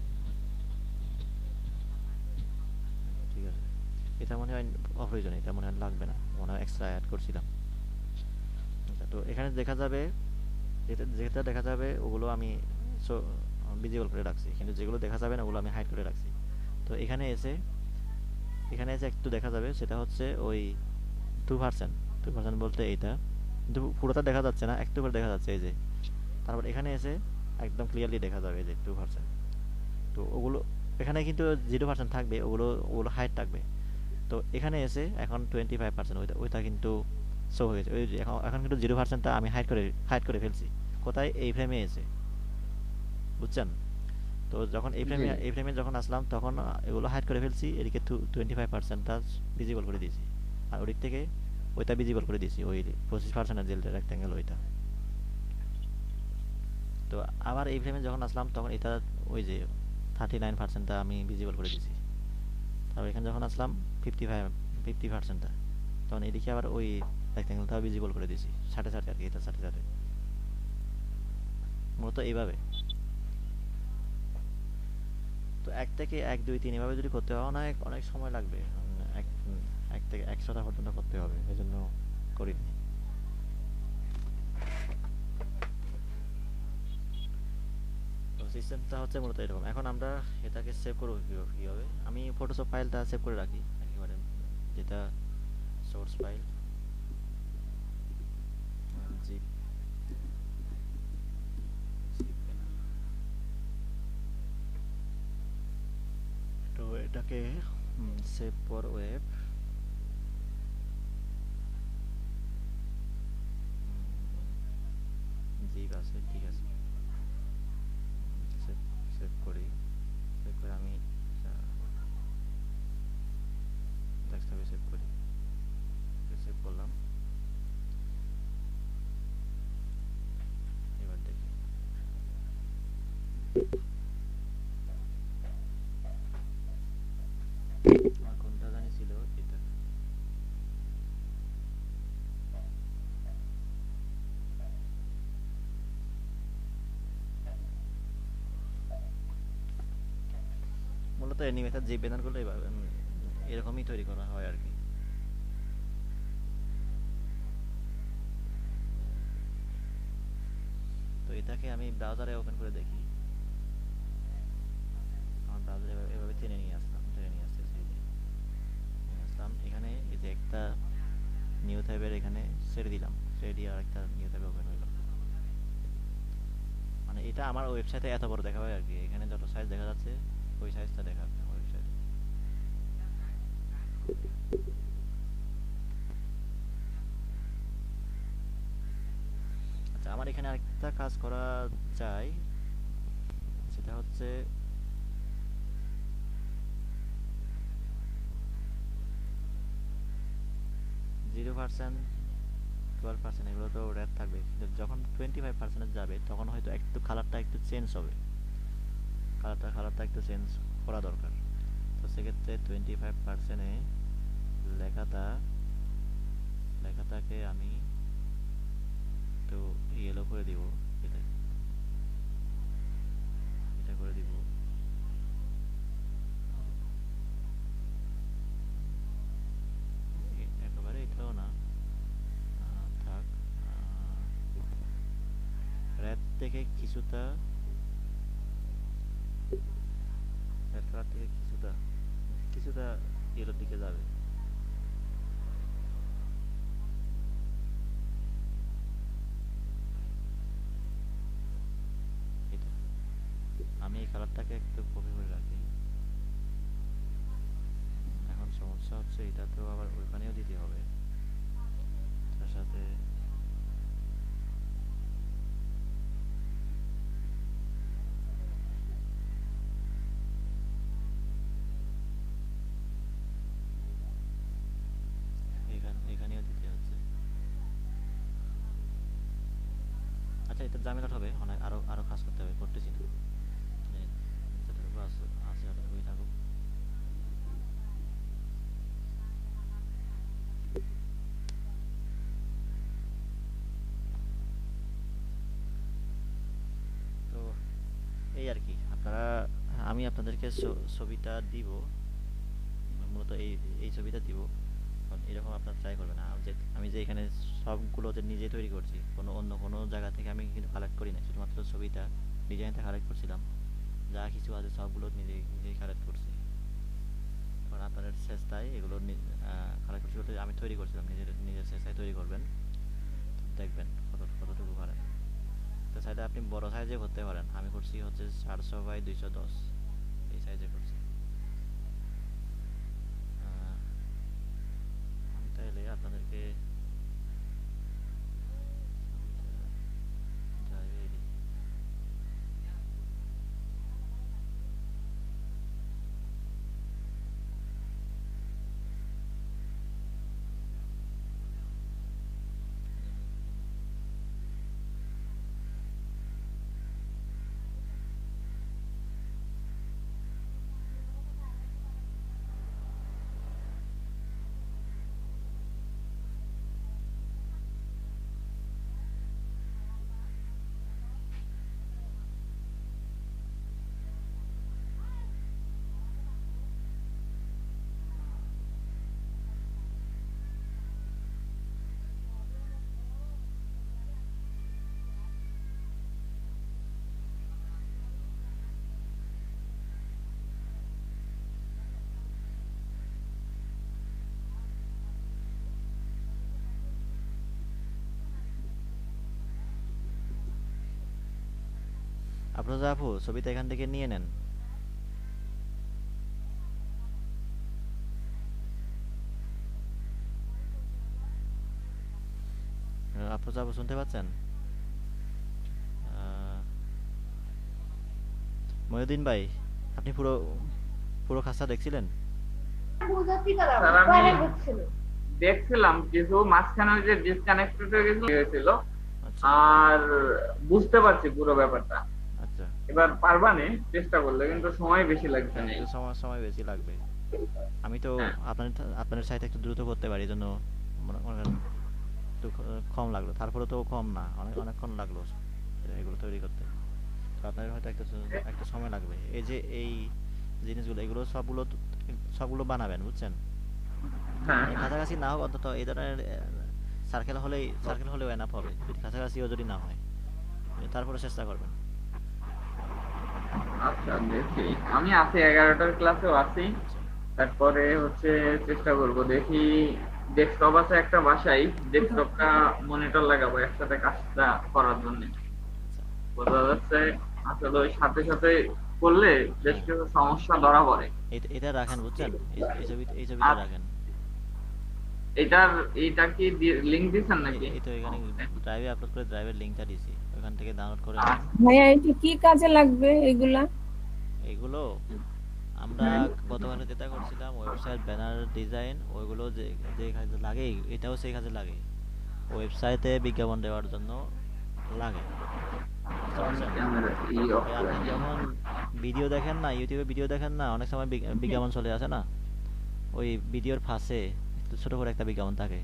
ঠিক আছে, এটা মনে হয় অপ্রয়োজনীয়, এটা মনে হয় লাগবে না, মনে হয় এক্সট্রা অ্যাড করছিলাম। আচ্ছা, তো এখানে দেখা যাবে, যেটা যেটা দেখা যাবে ওগুলো আমি ভিজিবল করে রাখছি, কিন্তু যেগুলো দেখা যাবে না ওগুলো আমি হাইড করে রাখছি। তো এখানে এসে একটু দেখা যাবে, সেটা হচ্ছে ওই 2%। 2% বলতে এইটা, কিন্তু পুরোটা দেখা যাচ্ছে না, একটু করে দেখা যাচ্ছে এই যে। তারপর এখানে এসে একদম ক্লিয়ারলি দেখা যাবে এই যে 2%। তো ওগুলো এখানে কিন্তু 0% থাকবে, ওগুলো ওগুলো হাইড থাকবে। তো এখানে এসে এখন 25%, ওইটা ওইটা কিন্তু শো হয়েছে। ওই যে এখন এখন কিন্তু 0%টা আমি হাইড করে ফেলছি। কোথায়? এই ফ্রেমে এসে, বুঝছেন? তো যখন জি এই ফ্রেমে যখন আসলাম তখন এগুলো হাইড করে ফেলছি, এদিকে 25%টা ভিজিবল করে দিয়েছি, আর ওদিক থেকে ওইটা ভিজিবল করে দিয়েছি, ওই 25%-এর যে রেক্ট্যাঙ্গেল ওইটা। তো আবার এই ফ্রেমে যখন আসলাম তখন এটা ওই যে 39%টা আমি ভিজিবল করে দিয়েছি। তারপর এখানে যখন আসলাম 50%টা, তখন এদিকে আবার ওই রেক্ট্যাঙ্গেলটাও ভিজিবল করে দিয়েছি, সাথে সাথে আর কি, এটা সাথে সাথে। মূলত এইভাবে। তো 1 থেকে 1 2 3 এভাবে যদি করতে হয় অনেক অনেক সময় লাগবে। এক এক থেকে 100টা পর্যন্ত করতে হবে, এজন্য করিনি। তো সিস্টেমটা হচ্ছে মূলত এরকম। এখন আমরা এটাকে সেভ করবো কিভাবে? আমি ফটোশপ ফাইলটা সেভ করে রাখি একেবারে, যেটা সোর্স ফাইল, জিপ জিপ। তো এটাকে সেভ ফর ওয়েব, জিপ আছে, ঠিক আছে। সেভ সেভ করি, সেভ করে আমি ডেস্কটপে সেভ করি, সেভ করলাম। এবার দেখি আমার কোনটা জানি ছিল, এটা। মূলত অ্যানিমেশন জিপ ব্যানারগুলো এইভাবে এরকমই তৈরি করা হয় আর কি। তো এটাকে আমি ব্রাউজারে ওপেন করে দেখি। আমার ব্রাউজারে এভাবে টেনে নিয়ে আসলাম, টেনে নিয়ে আসতেছি, এই যে নিয়ে আসলাম। এখানে এই যে একটা নিউ ট্যাবের এখানে ছেড়ে দিলাম, ছেড়ে দিয়ে আরেকটা নিউ ট্যাবে ওপেন হইলো। মানে এটা আমার ওয়েবসাইটে এত বড় দেখাবে আর কি, এখানে যত সাইজ দেখা যাচ্ছে ওই সাইজটা দেখাবে আমার ওয়েবসাইটে। আচ্ছা, আমার এখানে আরেকটা কাজ করা যায়, সেটা হচ্ছে 0%, 12% এগুলো তো রেট থাকবে, কিন্তু যখন 25% যাবে তখন হয়তো একটু কালারটা একটু চেঞ্জ হবে, কালারটা একটু চেঞ্জ করা দরকার। তো সেক্ষেত্রে 25%-এ লেখাটা লেখাটাকে আমি একটু ইয়েলো করে দিব, এটা এটা করে দিব। একেবারে এটাও না, থাক। রেড থেকে কিছুটা, রেড কালার থেকে কিছুটা কিছুটা ইয়েলোর দিকে যাবে। এটা আমি এই কালারটাকে একটু কপি করে রাখি। এখন সমস্যা হচ্ছে এটা তো আবার ওইখানেও দিতে হবে, তার সাথে এখানেও দিতে হচ্ছে। আচ্ছা, এটা ঝামেলা হবে অনেক, আরো আরো কাজ করতে হবে, করতেছি না। যতটুকু আছে আছে ততটুকুই থাকুক। তো এই আর কি, আপনারা, আমি আপনাদেরকে ছবিটা দিব, মূলত এই এই ছবিটা দিব। কারণ এরকম আপনারা ট্রাই করবেন। আমি যে এখানে সবগুলো যে নিজে তৈরি করছি, অন্য কোনো জায়গা থেকে আমি কিন্তু কালেক্ট করি না, শুধুমাত্র ছবিটা ডিজাইনটা কালেক্ট করছিলাম, যা কিছু আছে সবগুলো নিজেই কালেক্ট করছি। এখন আপনাদের চেষ্টায় এগুলো কালেক্ট করছি বলতে আমি তৈরি করছিলাম, নিজের চেষ্টায় তৈরি করবেন, দেখবেন কতটুকু পারেন। তো চাইলে আপনি বড় সাইজে করতে পারেন, আমি করছি হচ্ছে 400x210, এই সাইজে করছি। আফরোজা আপু ছবিটা এখান থেকে নিয়ে নেন। আফরোজা আপু শুনতে পাচ্ছেন? আহ, মহিউদ্দিন ভাই, আপনি পুরো পুরো খাসা দেখছিলেন? স্যার আমি দেখছিলাম, কিছু মাঝখানে ওই যে ডিসকানেক্টেড হয়ে গেছিল আচ্ছা আর বুঝতে পারছি পুরো ব্যাপারটা। আচ্ছা। এবার পারবানে চেষ্টা করলে, কিন্তু সময় বেশি লাগছে হ্যাঁ, না। একটু সময় সময় বেশি লাগবে। আমি তো হ্যাঁ আপনার আপনার সাইতে একটু দ্রুত করতে পারি, এই জন্য মনে করেন একটু কম লাগলো, তারপরে তো কম না, অনেকক্ষণ লাগলো এগুলো তৈরি করতে। তো আপনার হয়তো একটা সময় লাগবে। এই যে এই জিনিসগুলো, এগুলো সবগুলো বানাবেন, বুঝছেন? হ্যাঁ মানে কাছাকাছি না হোক, অন্তত এই ধরনের সার্কেল হলেও এনাফ হবে, যদি কাছাকাছিও যদি না হয়, তারপরে চেষ্টা করবেন। আচ্ছা দেখি, আমি আছি 11টার ক্লাসেও আছি। আচ্ছা তারপরে হচ্ছে চেষ্টা করব, দেখি ডেস্কটপ আছে একটা বাসায়, ডেস্কটপটা মনিটর লাগাবো একসাথে কাজটা করার জন্য। আচ্ছা। বোঝা যাচ্ছে আসলে ওই সাথে সাথে করলে বেশ হ্যাঁ, কিছু সমস্যা ধরা পড়ে। এটা রাখেন, বুঝছেন? এই ছবিটা আর রাখেন। এইটা কি লিংক দিচ্ছেন নাকি? এই তো এখানে ড্রাইভে আপলোড করে, ড্রাইভের লিঙ্কটা দিছি, ওখান থেকে ডাউনলোড করে নেন। আচ্ছা, ভাইয়া এটা কি কাজে লাগবে এগুলা? এগুলো আমরা হ্যাঁ গতকালে যেটা করছিলাম, ওয়েবসাইট ব্যানার ডিজাইন, ওইগুলো যে যে কাজে লাগে, এটাও সেই কাজে লাগে, ওয়েবসাইটে বিজ্ঞাপন দেওয়ার জন্য লাগে, বুঝতে পারছেন? ক্যামেরা ই অফ ওই করে আপনি নিই। যখন ভিডিও দেখেন না, ইউটিউবে ভিডিও দেখেন না, অনেক সময় বিজ্ঞাপন চলে আসে না, ওই ভিডিওর ফাঁসে একটু ছোট করে একটা বিজ্ঞাপন থাকে।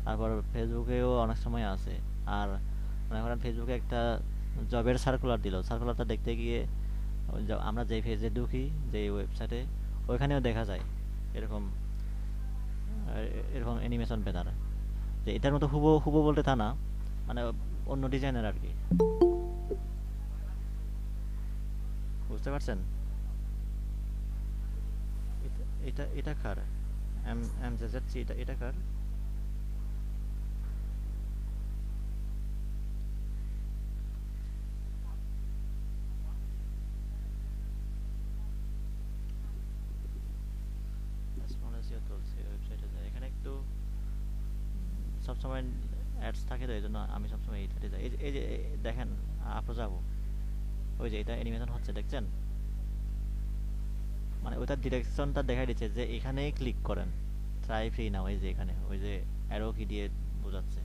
তারপর ফেসবুকেও অনেক সময় আসে। আর মনে করেন ফেসবুকে একটা জবের সার্কুলার দিল, সার্কুলারটা দেখতে গিয়ে ওই আমরা যেই পেজে ঢুকি, যেই ওয়েবসাইটে, ওইখানেও দেখা যায় এরকম এরকম অ্যানিমেশন ব্যানার। যে এটার মতো হুবহু বলতে তা না, মানে অন্য ডিজাইনের আর কি, বুঝতে পারছেন? এটা এটা কার? এম জেড, এটা কার? চলছে ওয়েবসাইটে যায়, এখানে একটু সবসময় অ্যাডস থাকে, তো এই জন্য আমি সবসময় এইটাতে যাই। এই যে দেখেন, আপনি যাবো, ওই যে এটা অ্যানিমেশন হচ্ছে, দেখছেন? মানে ওইটার ডিরেকশনটা দেখাই দিচ্ছে যে এখানে ক্লিক করেন, ট্রাই ফ্রি না, ওই যে এখানে ওই যে অ্যারো কি দিয়ে বোঝাচ্ছে।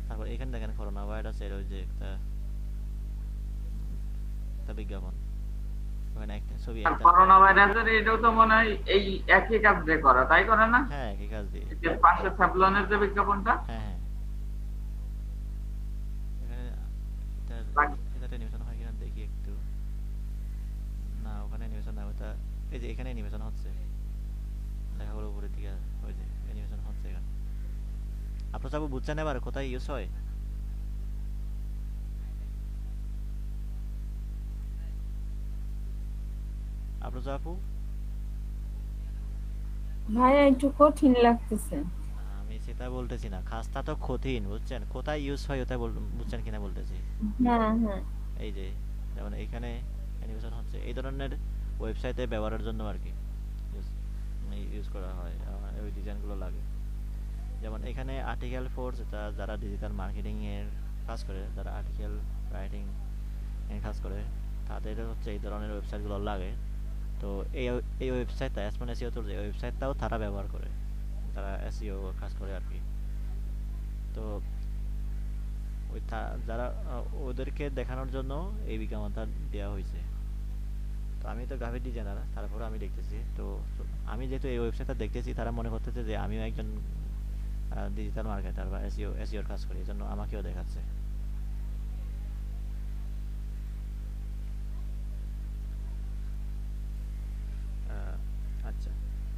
তারপর এখানে দেখেন করোনা ভাইরাসের ওই যে একটা বিজ্ঞাপন, ওখানে একটা ছবি আর একটা। করোনা ভাইরাসের এটাও তো মনে হয় এই একই কাজ দিয়ে করা, তাই করে না? হ্যাঁ, কি কাজ দিয়ে। এই যে পাশে স্যাভলনের যে বিজ্ঞাপনটা, হ্যাঁ হ্যাঁ, এখানে এটাতে অ্যানিমেশন হয় কিনা দেখি একটু। না, ওখানে অ্যানিমেশন না, ওটা এই যে এখানে অ্যানিমেশন হচ্ছে, লেখাগুলো উপরের দিকে, ওই যে অ্যানিমেশন হচ্ছে এখানে। আপনার সব বুঝছেন এবার কোথায় ইউজ হয়? আপনার আপু, ভাইয়া একটু কঠিন লাগতেছে। আমি সেটা বলতেছি না, খাস্তা তো কঠিন, বুঝছেন? কোথায় ইউজ হয় ওটা বুঝছেন কিনা বলতেছি। হ্যাঁ হ্যাঁ। এই যে যেমন এখানে অ্যানিমেশন হচ্ছে, এই ধরনের ওয়েবসাইটে ব্যবহারের জন্য আর কি ইউজ করা হয়, ওই ডিজাইনগুলো লাগে। যেমন এখানে আর্টিকেল ফোর্স, যেটা যারা ডিজিটাল মার্কেটিং এর কাজ করে, যারা আর্টিকেল রাইটিং এর কাজ করে, তাদের হচ্ছে এই ধরনের ওয়েবসাইটগুলো লাগে। তো এই ওয়েবসাইটটা অ্যাসমান এসইও টুলস, এই ওয়েবসাইটটাও তারা ব্যবহার করে, যারা এসইও কাজ করে আর কি। তো ওই যারা ওদেরকে দেখানোর জন্য এই বিজ্ঞাপনটা দেওয়া হয়েছে। তো আমি তো গ্রাফিক ডিজাইনার, তারপরে আমি দেখতেছি, তো আমি যেহেতু এই ওয়েবসাইটটা দেখতেছি, তারা মনে করতেছে যে আমিও একজন ডিজিটাল মার্কেটার বা এসইওর কাজ করি, এই জন্য আমাকেও দেখাচ্ছে। আচ্ছা,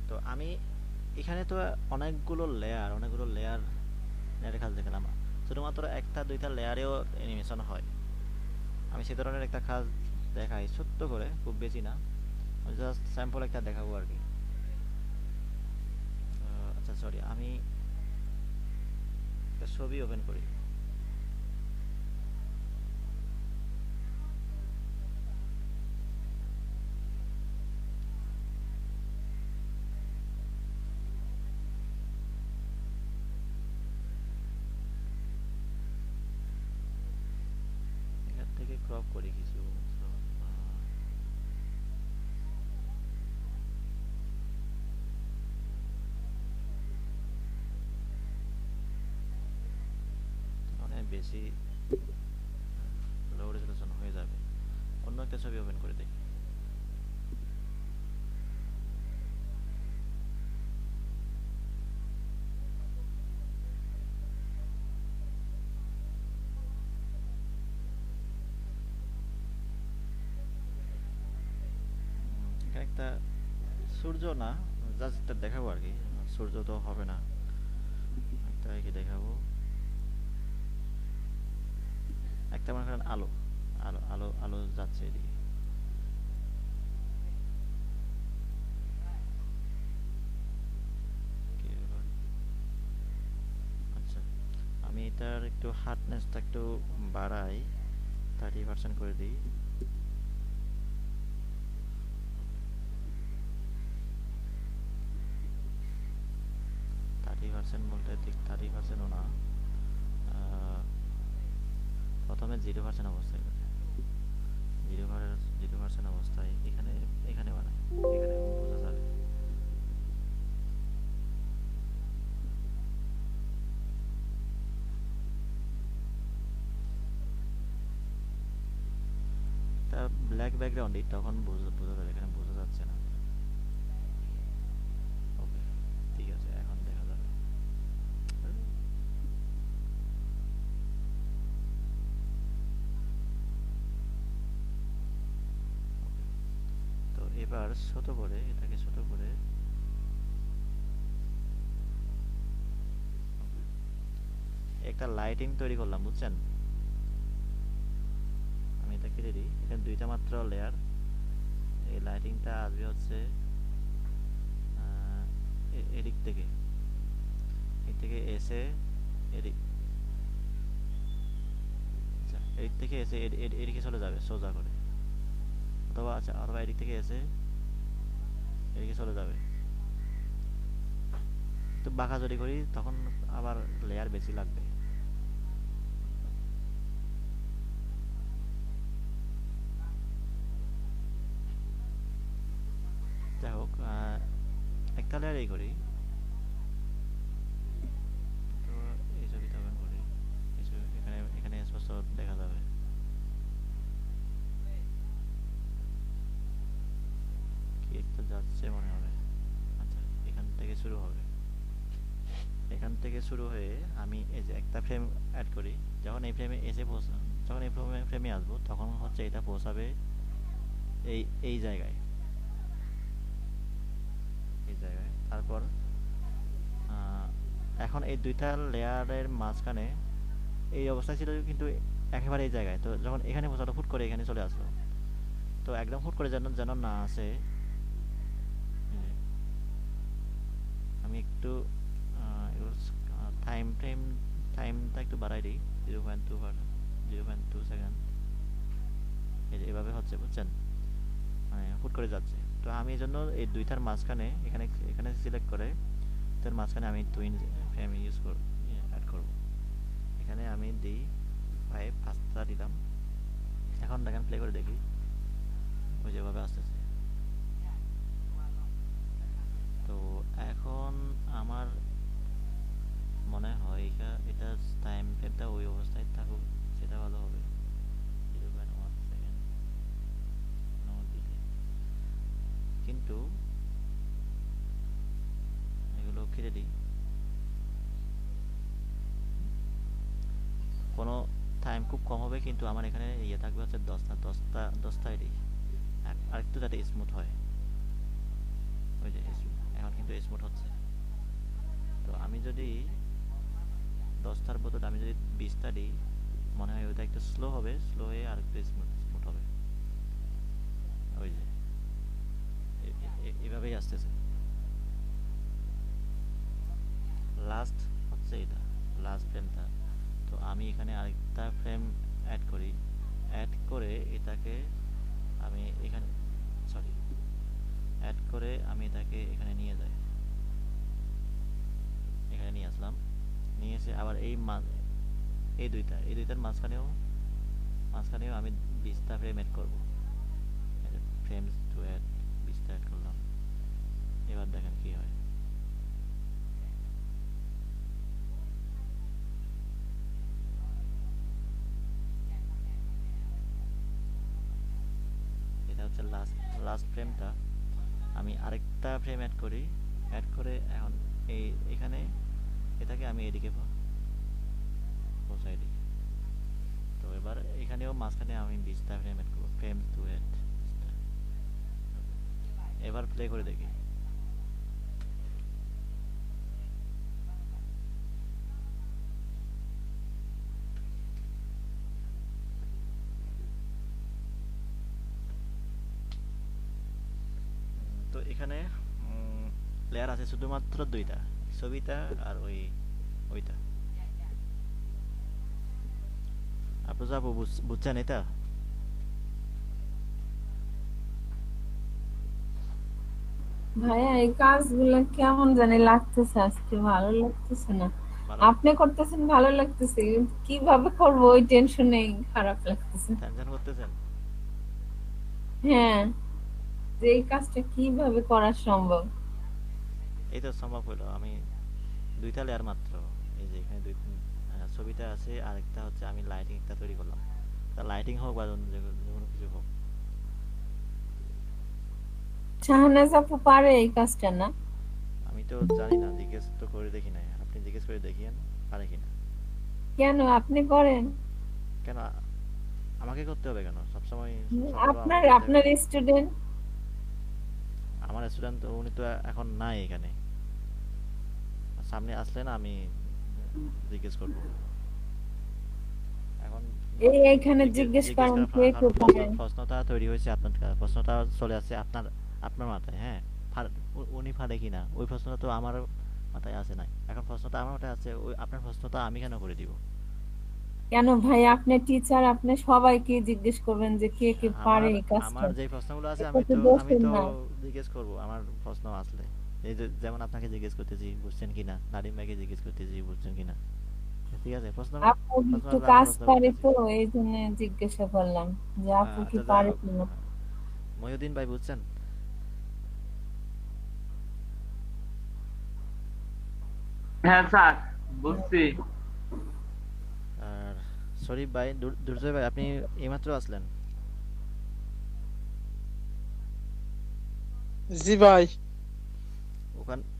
তো আমি এখানে তো অনেকগুলো লেয়ারের কাজ দেখালাম, শুধুমাত্র একটা দুইটা লেয়ারেও অ্যানিমেশন হয়। আমি সে ধরনের একটা কাজ দেখাই ছোট্ট করে, খুব বেশি না, জাস্ট স্যাম্পল একটা দেখাবো আর কি। আচ্ছা সরি, আমি একটা ছবি ওপেন করি। বলি কিছু। So, অনেক বেশি লো রেজলিউশন হয়ে যাবে। অন্য একটা ছবি ওপেন করে দেখি। এখানে একটা সূর্য না, জাস্ট একটা দেখাবো আর কি। সূর্য তো হবে না, একটা কি দেখাবো, একটা মনে করেন আলো, আলো আলো আলো যাচ্ছে এদিকে। কি ব্যাপার? আচ্ছা, আমি এটার একটু হার্ডনেসটা একটু বাড়াই, 30% করে দিই। বলতে ঠিক 30%ও না, প্রথমে 0% অবস্থায় করে, 0% অবস্থায় এখানে এখানে বানাই, এখানে বোঝা যাবে। তা ব্ল্যাক ব্যাকগ্রাউন্ডই, তখন বোঝা যাবে, এখানে বোঝা যাচ্ছে না। ওকে, ঠিক আছে, এখন দেখা যাবে। তো এবার ছোট করে, এটাকে ছোট করে একটা লাইটিং তৈরি করলাম, বুঝছেন? আমি এটা কেটে দিই, এখানে দুইটা মাত্র লেয়ার। এই লাইটিংটা আসবে হচ্ছে এদিক থেকে, এদিক থেকে এসে এদিক, আচ্ছা এদিক থেকে এসে এদিকে চলে যাবে সোজা করে, অথবা আচ্ছা অথবা এদিক থেকে এসে এদিকে চলে যাবে। তো বাঁকা যদি করি তখন আবার লেয়ার বেশি লাগবে। যাই হোক, একটা লেয়ারই করি। তো এই ছবিটা ওপেন করি, এখানে এখানে স্পষ্ট দেখা যাবে। কি একটা যাচ্ছে মনে হবে। আচ্ছা, এখান থেকে শুরু হবে, এখান থেকে শুরু হয়ে আমি এই যে একটা ফ্রেম অ্যাড করি। যখন এই ফ্রেমে এসে যখন এই ফ্রেমে আসবো তখন হচ্ছে এটা পৌঁছাবে এই এই জায়গায়, এই জায়গায়। তারপর এখন এই দুইটা লেয়ারের মাঝখানে এই অবস্থায় ছিল কিন্তু একেবারে এই জায়গায়, তো যখন এখানে পৌঁছালো হুট করে এখানে চলে আসলো। তো একদম হুট করে যেন যেন না আসে, আমি একটু টাইমটা একটু বাড়াই দিই, 0.2 সেকেন্ড। এভাবে হচ্ছে, বুঝছেন? মানে হুট করে যাচ্ছে। তো আমি এই জন্য এই দুইটার মাঝখানে এখানে এখানে সিলেক্ট করে তার মাঝখানে আমি টুইন ফ্রেম অ্যাড করব। এখানে আমি দিই 5টা দিলাম। এখন দেখেন, প্লে করে দেখি, ওই যেভাবে আসতেছে। তো এখন আমার মনে হয় এটা টাইম ফ্রেমটা ওই অবস্থায় থাকুক, সেটা ভালো হবে। 0.1 সেকেন্ড দিলে কিন্তু এগুলো কেটে দিই। কোনো টাইম খুব কম হবে কিন্তু আমার এখানে ইয়ে থাকবে হচ্ছে 10টায় দিই, আরেকটু যাতে স্মুথ হয়। ওই যে এখন কিন্তু স্মুথ হচ্ছে। তো আমি যদি 10টার বদলে আমি যদি 20টা দিই, মনে হয় ওইটা একটু স্লো হবে, স্লো হয়ে আর একটু স্মুথ হবে। ওই যে এভাবেই আসতেছে। লাস্ট হচ্ছে এটা, লাস্ট ফ্রেমটা। তো আমি এখানে আরেকটা ফ্রেম অ্যাড করি, অ্যাড করে এটাকে আমি এখানে অ্যাড করে আমি এটাকে এখানে নিয়ে যাই, এখানে নিয়ে আসলাম। নিয়ে এসে আবার এই দুইটার মাঝখানেও মাঝখানেও আমি 20টা ফ্রেম এড করবো। ফ্রেমস টু অ্যাড 20টা অ্যাড করলাম। এবার দেখেন কি হয়। এটা হচ্ছে লাস্ট লাস্ট ফ্রেমটা। আমি আরেকটা ফ্রেম অ্যাড করি, অ্যাড করে এখন এখানে এটাকে আমি এদিকে পৌঁছাই দিই। তো এবার এখানেও মাঝখানে আমি 20টা ফ্রেম অ্যাড করবো, ফ্রেম টু অ্যাড 20টা। এবার প্লে করে দেখি। তো এখানে লেয়ার আছে শুধুমাত্র দুইটা, ছবিটা আর ওইটা। আপনি আপু বুঝছেন এটা? ভাইয়া এই কাজগুলো কেমন জানি লাগতেছে, আজকে ভালো লাগতেছে না। ভালো আপনি করতেছেন ভালো লাগতেছে, কিন্তু কিভাবে করবো ওই টেনশনে খারাপ লাগতেছে। টেনশন করতেছেন? হ্যাঁ, যে এই কাজটা কিভাবে করা সম্ভব। এই তো সম্ভব হলো। আমি দুইটা লেয়ার মাত্র, এই যে এখানে ছবিটা আছে, আরেকটা হচ্ছে আমি লাইটিং একটা তৈরি করলাম। তা লাইটিং হোক বা অন্য যে কোনো কিছু হোক। শাহনাজ আপু পারে এই কাজটা না? আমি তো জানি না, জিজ্ঞেস তো করে দেখি নাই। আপনি জিজ্ঞেস করে দেখিয়েন পারে কিনা। কেন আপনি করেন? কেন আমাকে করতে হবে কেন? সবসময় আপনার আপনার স্টুডেন্ট। আমার স্টুডেন্ট উনি তো এখন নাই এখানে, সামনে আসলে না আমি জিজ্ঞেস করব। এখন এইখানে জিজ্ঞেস করেন কে কে কারণ পারেন। প্রশ্নটা তৈরি হয়েছে আপনার প্রশ্নটা চলে আসছে আপনার মাথায়। হ্যাঁ, উনি পারে কিনা ওই প্রশ্নটা তো আমার মাথায় আসে নাই। এখন প্রশ্নটা আমার মাথায় আছে, ওই আপনার প্রশ্নটা আমি কেন করে দিব? কেন ভাই, আপনি টিচার, আপনি সবাইকে জিজ্ঞেস করবেন যে কে কে পারে আমার এই কাজটা। আমার যে প্রশ্নগুলো আছে এটা আমি তো তো দোষের না। জিজ্ঞেস করব আমার প্রশ্ন আসলে। এই যে যেমন আপনাকে জিজ্ঞেস করতেছি বুঝছেন কিনা, নাদিম ভাইকে জিজ্ঞেস করতেছি বুঝছেন কিনা। ঠিক আছে, প্রশ্ন আপু প্রশ্ন একটু আসলে আমি কাজ প্রশ্ন পারে করতেছি। তো এই জন্য জিজ্ঞাসা করলাম যে আপু কি আচ্ছা, যাই পারে হোক। কিনা। মহিউদ্দিন ভাই বুঝছেন? হ্যাঁ স্যার, বুঝছি। আর শরীফ ভাই, দুর্জয় ভাই, আপনি এইমাত্র আসলেন? জি ভাই।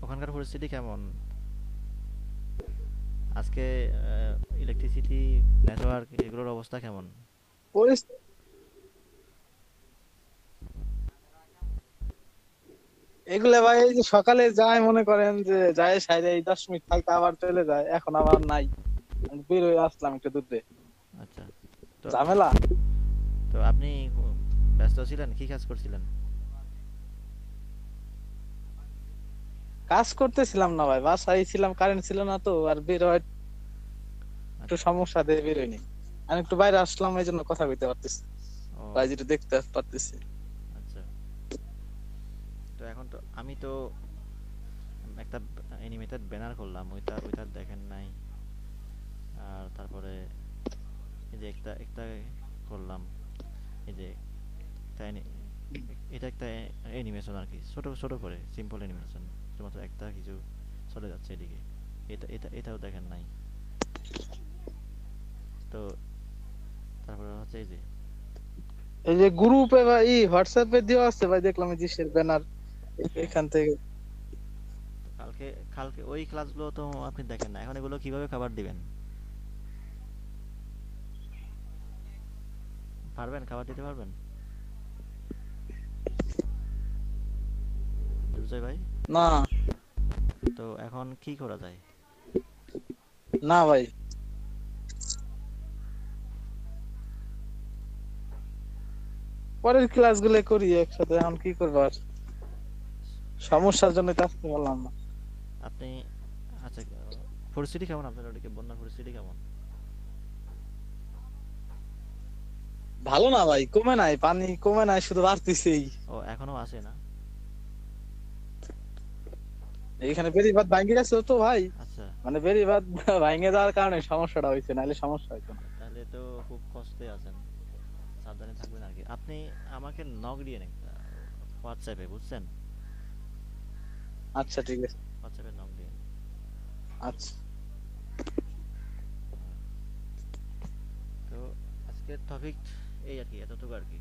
ওখানকার পরিস্থিতি কেমন আজকে? ইলেকট্রিসিটি, নেটওয়ার্ক এগুলোর অবস্থা কেমন? পরিস- এগুলা ভাই এই যে সকালে যায় মনে করেন যে যায় সাইডে 10 মিনিট থাকে আবার চলে যায়, এখন আবার নাই। আমি বের হয়ে আসলাম একটু দূরে। আচ্ছা। তো ঝামেলা। তো আপনি ব্যস্ত ছিলেন, কি কাজ করছিলেন? কাজ করতেছিলাম না ভাই, বাসায় ছিলাম, কারেন্ট ছিল না তো, আর বের হয় একটু আচ্ছা। সমস্যা দিয়ে বের হইনি। আমি একটু বাইরে আসলাম, এই জন্য কথা কইতে পারতেছি, ও ভাই যেটা দেখতে পারতেছি। আচ্ছা। তো এখন তো আমি তো একটা অ্যানিমেটেড ব্যানার করলাম, ওইটা দেখেন নাই। আর তারপরে এই যে একটা করলাম, এই যে একটা এটা একটা অ্যানিমেশন আর কি, ছোট ছোট করে সিম্পল অ্যানিমেশন, শুধুমাত্র একটা কিছু চলে যাচ্ছে এদিকে। এটাও দেখেন নাই। তো তারপরে হচ্ছে এই যে এই যে গ্রুপে ভাই হোয়াটসঅ্যাপে দেওয়া আছে ভাই, দেখলাম এই যে ব্যানার হ্যাঁ, এখান থেকে। কালকে কালকে ওই ক্লাসগুলো তো আপনি দেখেন না, এখন এগুলো কিভাবে খাবার দিবেন? পারবেন খাবার দিতে পারবেন দুর্জয় ভাই? না তো এখন কি করা যায়? না ভাই, পরের ক্লাস গুলো করি একসাথে, এখন কি করবো আর, সমস্যার জন্য তো আসতে পারলাম না। আপনি আচ্ছা, পরিস্থিতি কেমন আপনার ওদিকে? বন্যার পরিস্থিতি কেমন? ভালো না ভাই, কমে নাই, পানি কমে নাই, শুধু বাড়তিছেই। ও এখনো আসে না? এখানে বেড়িবাঁধ ভাঙে গেছে তো ভাই, আচ্ছা, মানে বেড়িবাঁধ ভাঙে যাওয়ার কারণে সমস্যাটা হয়েছে, নাহলে সমস্যা হইতো না। তাহলে তো খুব কষ্টে আছেন। সাবধানে থাকবেন আর কি। আপনি আমাকে নক দিয়ে নেন হোয়াটসঅ্যাপে, বুঝছেন? আচ্ছা ঠিক আছে। হোয়াটসঅ্যাপে নক দিয়ে। আচ্ছা তো আজকের টপিক এই আর কি, এতটুকু আর কি।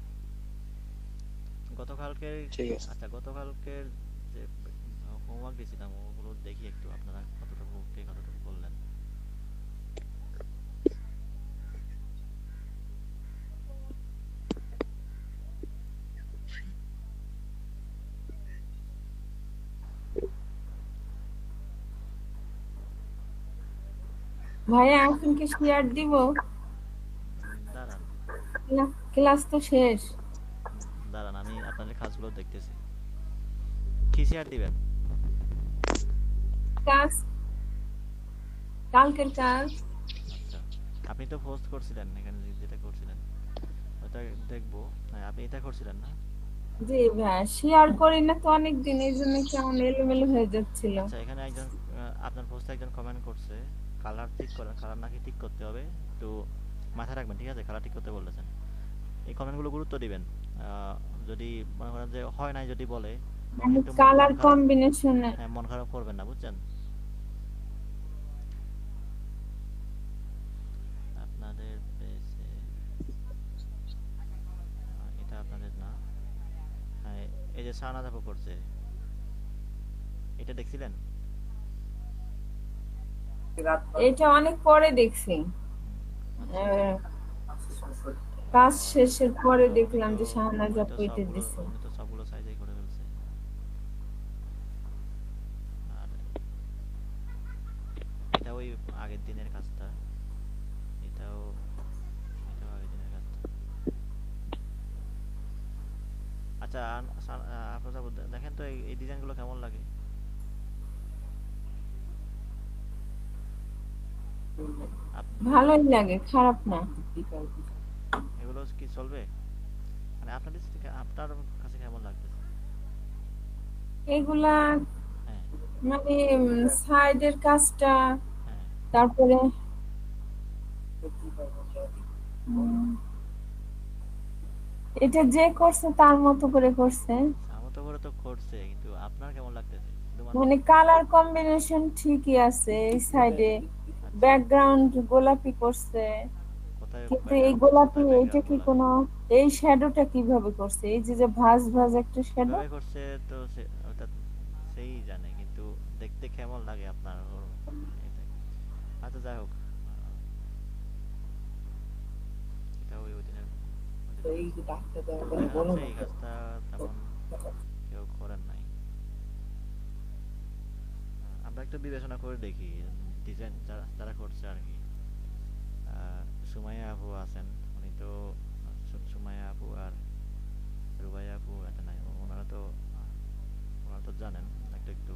গতকালকে, ঠিক আছে। আচ্ছা গতকালকের যে হোমওয়ার্ক দিয়েছিলাম ওগুলো দেখি একটু, আপনারা কতটুকু কে কতটুকু করলেন। ভাইয়া এখন কি শেয়ার দিব? দাঁড়ান ক্লাস তো শেষ। দাঁড়ান, আমি আপনাদের কাজগুলো দেখতেছি। কি শেয়ার দিবেন? কাজ, কালকের কাজ। আচ্ছা, আপনি তো পোস্ট করছিলেন এখানে, যেটা করছিলেন ওটা দেখবো। হ্যাঁ, আপনি এটা করছিলেন না? জি ভাইয়া, শেয়ার করি না তো অনেকদিন, এই জন্য কেমন এলোমেলো হয়ে যাচ্ছিল। আচ্ছা, এখানে একজন আপনার পোস্টে একজন কমেন্ট করছে কালার ঠিক করেন, কালার নাকি ঠিক করতে হবে, একটু মাথায় রাখবেন, ঠিক আছে? কালার ঠিক করতে বলেছেন। এই কমেন্টগুলো গুরুত্ব দিবেন। যদি মনে করেন যে হয় নাই, যদি বলে তখন একটু কালার কম্বিনেশনে হ্যাঁ, মন খারাপ করবেন না, বুঝছেন? আপনাদের পেজে এটা আপনাদের না। হ্যাঁ, এই যে সানা আপু করছে, এটা দেখছিলেন? এটা অনেক পরে দেখছি, আহ, কাজ শেষের পরে দেখলাম যে শাহনাজ আপু এটা দিছে। উনি তো সবগুলো সাইজেই করে ফেলছে। আর এটা ওই আগের দিনের কাজটা, এটাও এটাও আগের দিনের কাজটা। আচ্ছা, আপনারা দেখেন তো এই ডিজাইনগুলো কেমন লাগে। ভালোই লাগে, খারাপ না। এগুলো কি চলবে? মানে আপনাদের আপনার কাছে কেমন লাগতেছে? এগুলা হ্যাঁ মানে সাইডের কাজটা, হ্যাঁ, তারপরে উম, এটা যে করছে তার মতো করে করছে, আমার তো করে তো করছে, কিন্তু আপনার কেমন লাগতেছে শুধুমাত্র? মানে কালার কম্বিনেশন ঠিকই আছে এই সাইডে, আচ্ছা, ব্যাকগ্রাউন্ড গোলাপি করছে, কোথায় কিন্তু এই ব্যাকগ্রাউন্ড, গোলাপি কোথায় এইটা ব্যাকগ্রাউন্ড কি গোলাপি? কোনো, এই শ্যাডোটা কিভাবে করছে, এই যে যে ভাঁজ ভাঁজ একটা শ্যাডো। কিভাবে করছে তো ওটা সেই জানে, কিন্তু দেখতে কেমন লাগে আপনার এটাই। আচ্ছা যাই হোক, এটা ওই দিনের দেখা যাচ্ছে এই কাজটা তেমন কেউ করেন নাই। আমরা একটু বিবেচনা করে দেখি ডিজাইন যারা যারা করছে আর কি। সুমাইয়া আপু আছেন, উনি তো সুমাইয়া আপু আর রুবাইয়া আপু এটা নাই, ওনারা তো জানেন। একটু একটু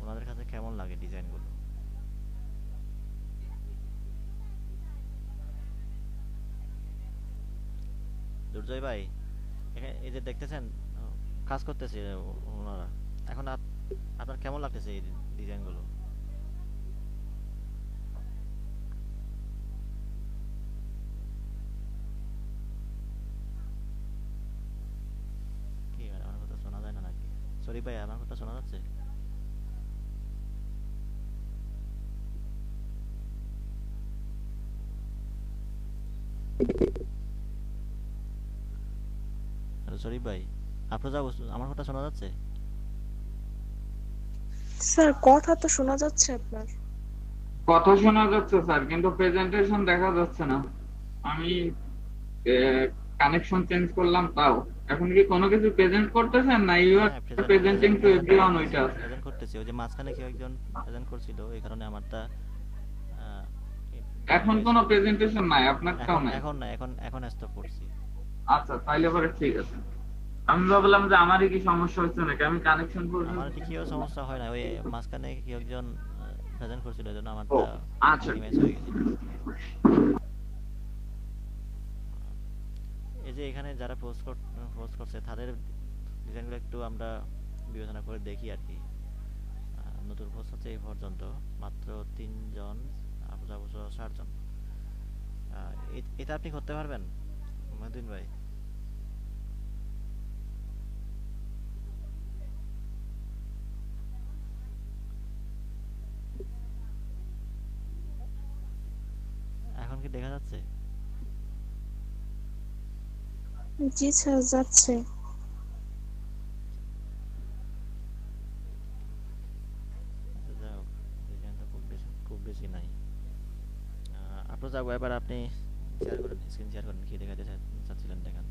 ওনাদের কাছে কেমন লাগে ডিজাইনগুলো। দুর্জয় ভাই, এখানে এই যে দেখতেছেন কাজ করতেছে ওনারা, এখন আপনার কেমন লাগতেছে এই ডিজাইনগুলো? কি ভাই, আমার কথা শোনা যায় না নাকি? সরি ভাই, আমার কথা শোনা যাচ্ছে? হ্যালো সরি ভাই, আপনার আমার কথা শোনা যাচ্ছে? স্যার কথা তো শোনা যাচ্ছে আপনার। কথা শোনা যাচ্ছে স্যার, কিন্তু প্রেজেন্টেশন দেখা যাচ্ছে না। আমি কানেকশন চেঞ্জ করলাম তাও। এখন কি কোনো কিছু প্রেজেন্ট করতেছেন না ইউ আর হ্যাঁ, প্রেজেন্টিং টু এভরিওয়ান ওইটা আছে? প্রেজেন্ট করতেছি। ওই যে মাঝখানে কেউ একজন প্রেজেন্ট করছিল, এই কারণে আমারটা আহ, এখন কোনো প্রেজেন্টেশন নাই, আপনারটাও এখন নাই? এখন না, এখন স্টপ করছি। আচ্ছা তাইলে পরে ঠিক আছে। আমি ভাবলাম যে আমারই কি সমস্যা হচ্ছে নাকি, আমি কানেকশন আমার এদিকেও সমস্যা হয় না, ওই মাঝখানে কেউ একজন প্রেজেন্ট করছিল, এই জন্য ও আমারটা আচ্ছা মিনিমাইজ হয়ে গেছিল। এই যে এখানে যারা পোস্ট করছে তাদের ডিজাইনগুলো একটু আমরা বিবেচনা করে দেখি আর কি। নতুন পোস্ট হচ্ছে এই পর্যন্ত মাত্র 3 জন, 60 জন। এটা আপনি করতে পারবেন? মহিউদ্দিন ভাই এখন কি দেখা যাচ্ছে? জি স্যার, যাচ্ছে। আচ্ছা, যাই হোক, এখানে তো খুব বেশি নাই। আপনার যাবো, এবার আপনি শেয়ার করেন, স্ক্রিন শেয়ার করেন, কি দেখাতে চাচ্ছিলেন দেখান।